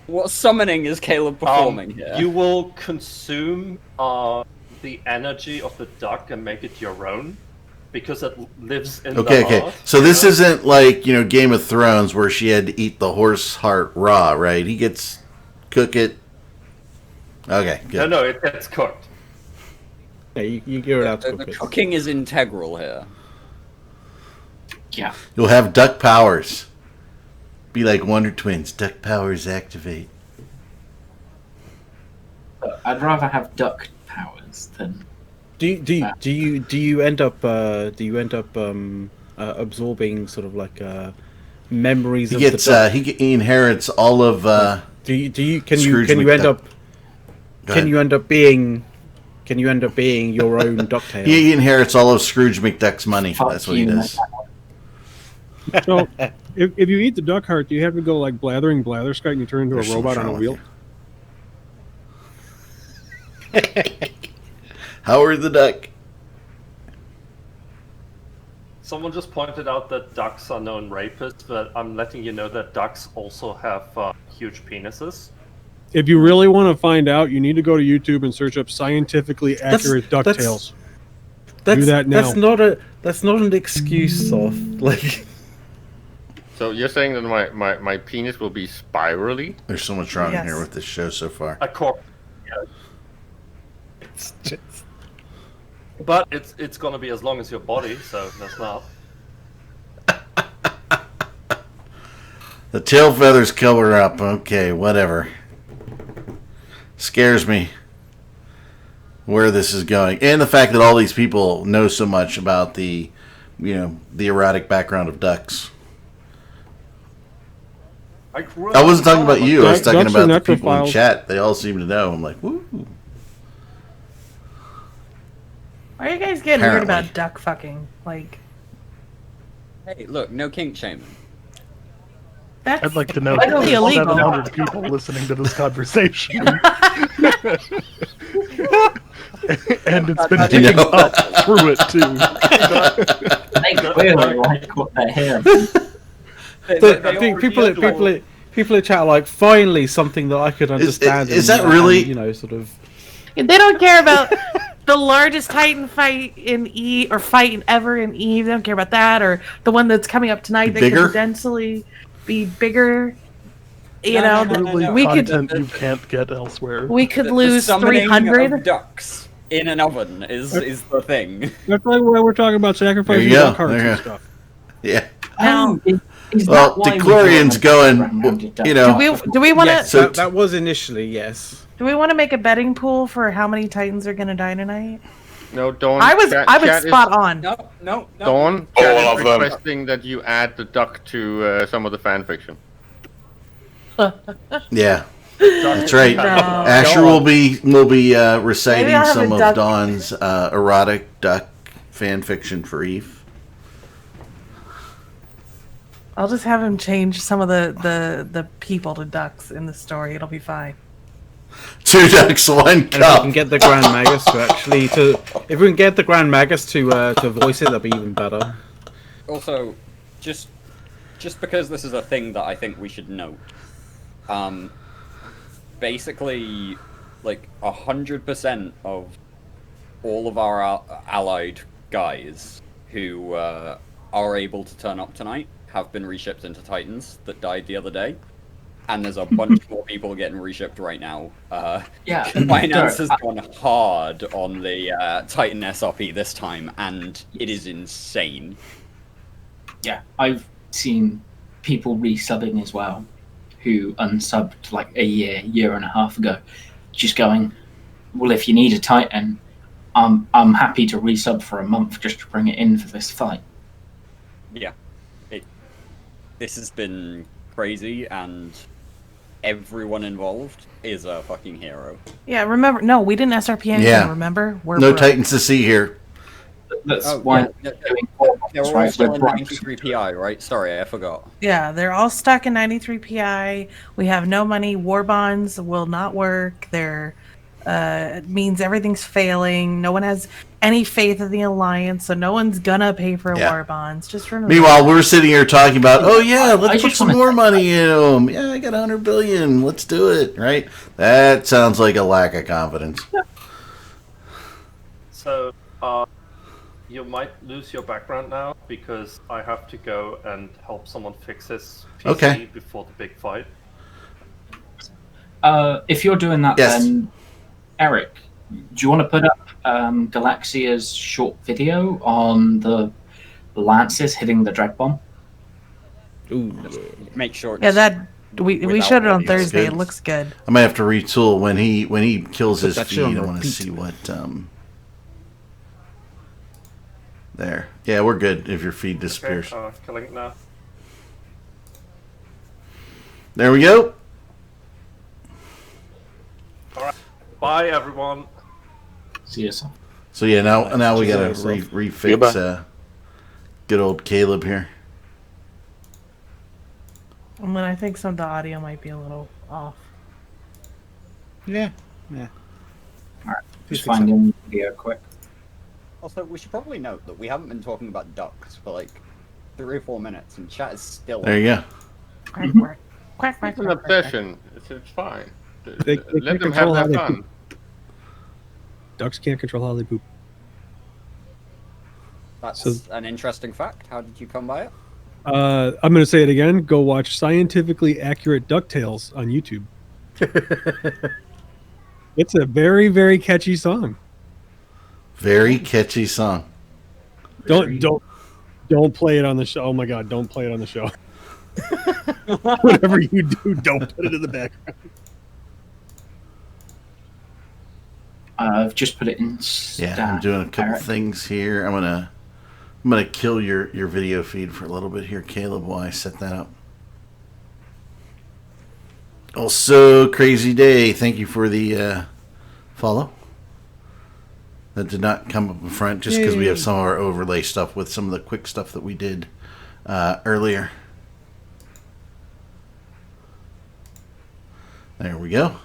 What summoning is Caleb performing here? You will consume the energy of the duck and make it your own, because it lives in the heart. So this isn't like, Game of Thrones where she had to eat the horse heart raw, right? He gets cook it. Okay, good. No, it gets cooked. Yeah, you give it out to The cooking is integral here. Yeah. You'll have duck powers. Be like Wonder Twins. Duck powers activate. I'd rather have duck powers than. Do you end up absorbing sort of like memories He of gets the duck? he inherits all of. Can you end up being your own ducktail? He inherits all of Scrooge McDuck's money. That's what he does. So, if you eat the duck heart, do you have to go like blathering blatherskite and you turn into There's a so robot much on a wrong wheel? Howard the Duck. Someone just pointed out that ducks are known rapists, but I'm letting you know that ducks also have huge penises. If you really want to find out, you need to go to YouTube and search up scientifically accurate DuckTales. Do that now. That's not an excuse, Soft. Like. So you're saying that my penis will be spirally? There's so much wrong here with this show so far. A cork. Yeah. It's just. But it's gonna be as long as your body, so that's not. The tail feathers cover up. Okay, whatever. Scares me where this is going, and the fact that all these people know so much about the erotic background of ducks. I wasn't talking about you. I was talking Ducks are about the people in necrophiles. chat. They all seem to know. I'm like, woo. Why are you guys getting weird Apparently. about duck fucking? Like, Hey, look, no kink shaming. that's I'd like to know legally that there's illegal. 700 people listening to this conversation. And it's been picking up through it, too. They clearly like what they're hearing. I think people in chat are like, finally something that I could understand. is that really- sort of. They don't care about. the largest Titan fight in Eve, or fight ever in Eve. They don't care about that, or the one that's coming up tonight that Bigger? could potentially be bigger. You No, know, no. we could Content you can't get elsewhere. we could The lose summoning 300. of ducks in an oven is the thing. That's why we're talking about sacrificing There you go. duck hearts There you and go. stuff. Yeah. Now, Is Well, that why we're DeClorean's doing going, rounded duck? you know. do we want to Yes, that was initially yes. do we want to make a betting pool for how many Titans are going to die tonight? No, Dawn. I was chat spot on. No. Dawn, All chat of is them. requesting that you add the duck to some of the fan fiction. Yeah. That's right. No. Asher will be reciting Maybe I'll have some a of duck. Dawn's erotic duck fan fiction for Eve. I'll just have him change some of the people to ducks in the story. It'll be fine. 2 ducks, 1 And if we cup. can get the Grand Magus if we can get the Grand Magus to voice it, that'd be even better. Also, just because this is a thing that I think we should note, basically, like 100% of all of our allied guys who are able to turn up tonight have been reshipped into Titans that died the other day. And there's a bunch more people getting reshipped right now. Yeah. Finance has gone hard on the Titan SRP this time, and it is insane. Yeah, I've seen people resubbing as well, who unsubbed like a year and a half ago, just going, well, if you need a Titan, I'm happy to resub for a month just to bring it in for this fight. Yeah, this has been crazy, and everyone involved is a fucking hero. Yeah, remember? No, we didn't SRP anything. Yeah. Remember? We're No broke. Titans to see here. That's Oh, why yeah. doing They're all right, still we're in broke. 93 PI, right? Sorry, I forgot. Yeah, they're all stuck in 93 PI. We have no money. War bonds will not work. It means everything's failing. No one has any faith in the alliance, so no one's gonna pay for Yeah. war bonds. Just remember. Meanwhile, we're sitting here talking about, oh yeah, I let's put just some wanna- more money in them. Yeah, I got 100 billion. Let's do it, right? That sounds like a lack of confidence. So, you might lose your background now because I have to go and help someone fix his PC Okay. before the big fight. If you're doing that, Yes. then Eric, do you want to put up Galaxia's short video on the Lances hitting the Dread Bomb? Ooh, Make sure. Yeah, that we without showed it on audio. Thursday. good. It looks good. I might have to retool when he kills Put his that feed. shit on I want to repeat. see what there. Yeah, we're good if your feed disappears. Okay, killing it now. There we go. Bye, everyone. See you soon. So yeah, now we gotta Yourself. refix Goodbye. good old Caleb here. And then I think some of the audio might be a little off. yeah. Just finding the video quick. Also, we should probably note that we haven't been talking about ducks for like 3 or 4 minutes, and chat is still. There you go. Quack, quack, quack, quack, It's an quack, quack, obsession. It's fine. They Let can't them have control how their they fun. poop. Ducks can't control how they poop. That's So- an interesting fact. How did you come by it? I'm going to say it again. Go watch Scientifically Accurate DuckTales on YouTube. It's a very, very catchy song. Very catchy song. Don't play it on the show. Oh my god, don't play it on the show. Whatever you do, don't put it in the background. I've just put it in. Yeah, I'm doing a couple Eric. things here. I'm gonna kill your video feed for a little bit here, Caleb, while I set that up. Also, crazy day. Thank you for the follow. That did not come up in front just because we have some of our overlay stuff with some of the quick stuff that we did earlier. There we go.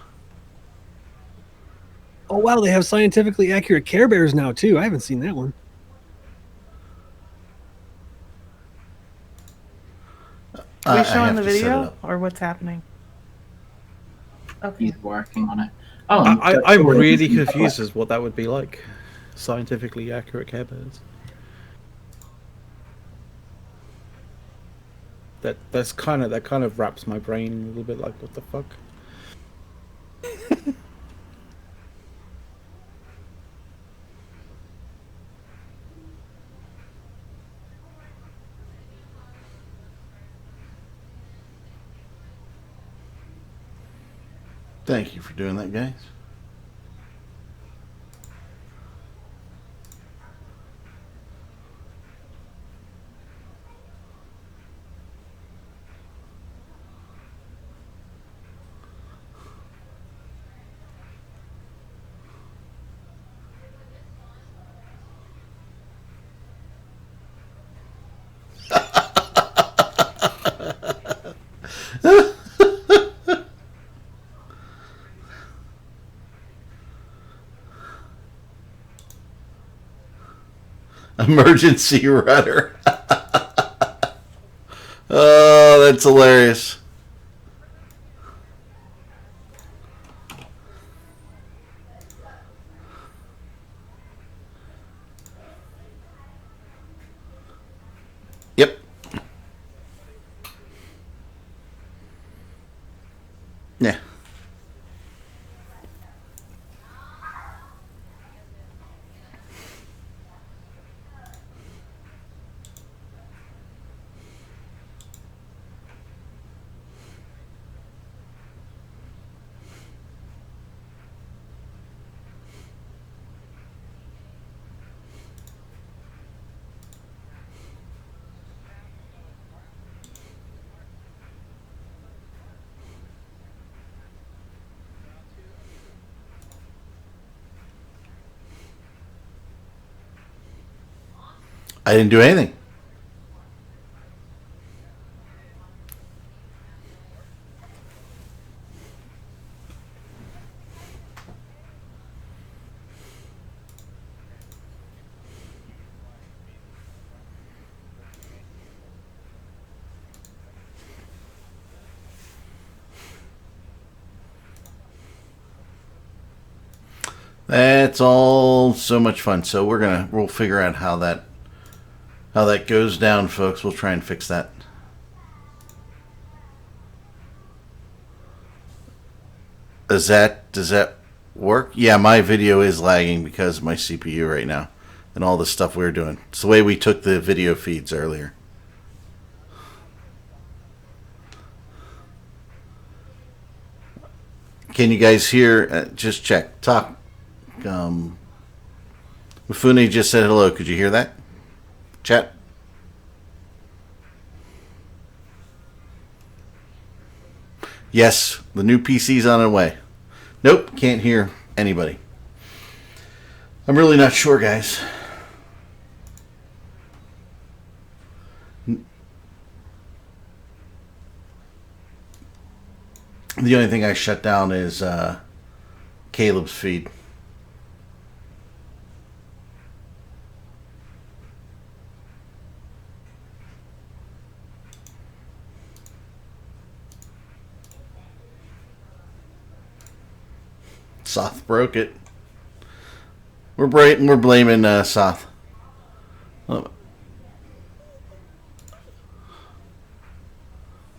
Oh wow, they have scientifically accurate Care Bears now too. I haven't seen that one. Are we I showing have the to set it video up. or what's happening? Okay. He's working on it. Oh, I'm really confused as what that would be like. scientifically accurate Care Bears. That kind of wraps my brain a little bit like, what the fuck? Thank you for doing that, guys. Emergency rudder. Oh, that's hilarious. Yep. Yeah. I didn't do anything. That's all so much fun. So we'll figure out how that goes down, folks. We'll try and fix that. Does that work? Yeah, my video is lagging because of my CPU right now and all the stuff we were doing. It's the way we took the video feeds earlier. Can you guys hear? Just check. Talk. Mifune just said hello. Could you hear that? Chat. Yes, the new PC's on its way. Nope, can't hear anybody. I'm really not sure, guys. The only thing I shut down is Caleb's feed. Soth broke it. We're blaming Soth. Oh.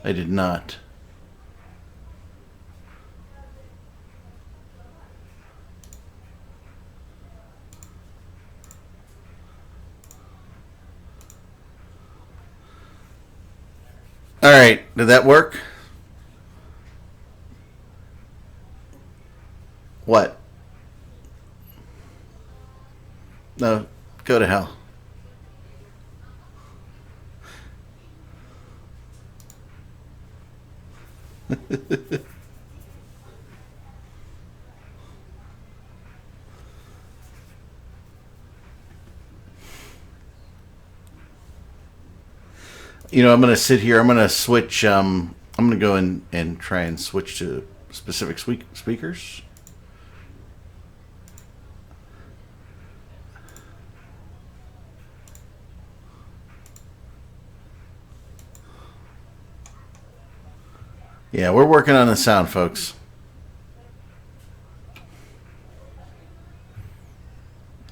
I did not. All right, did that work? What? No, go to hell. You know, I'm going to sit here. I'm going to switch. I'm going to go in and try and switch to specific speakers. Yeah, we're working on the sound, folks.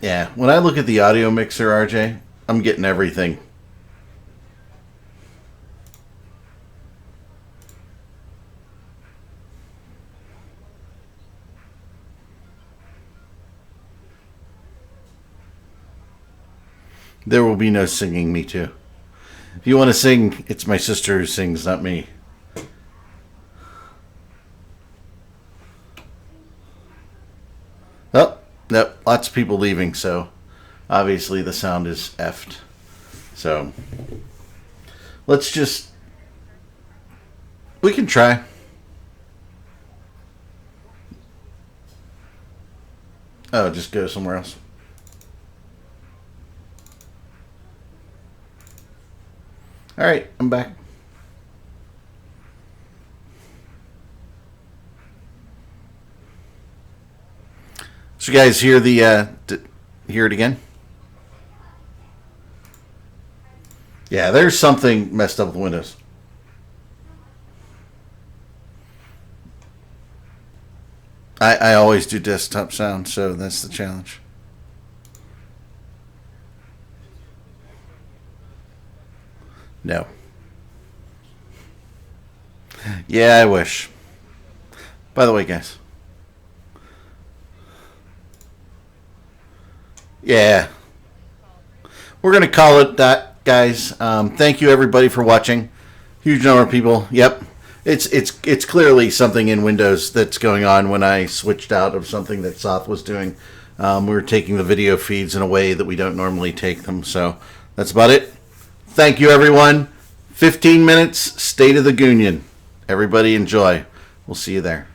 Yeah, when I look at the audio mixer, RJ, I'm getting everything. There will be no singing, me too. If you want to sing, it's my sister who sings, not me. Oh, nope, lots of people leaving, so obviously the sound is effed. So, let's just... We can try. Oh, just go somewhere else. All right, I'm back. So, you guys hear hear it again? Yeah, there's something messed up with Windows. I always do desktop sound, so that's the challenge. No. Yeah, I wish. By the way, guys. Yeah. We're going to call it that, guys. Thank you, everybody, for watching. Huge number of people. Yep. It's clearly something in Windows that's going on when I switched out of something that Soth was doing. We were taking the video feeds in a way that we don't normally take them. So that's about it. Thank you, everyone. 15 minutes, State of the Union. Everybody enjoy. We'll see you there.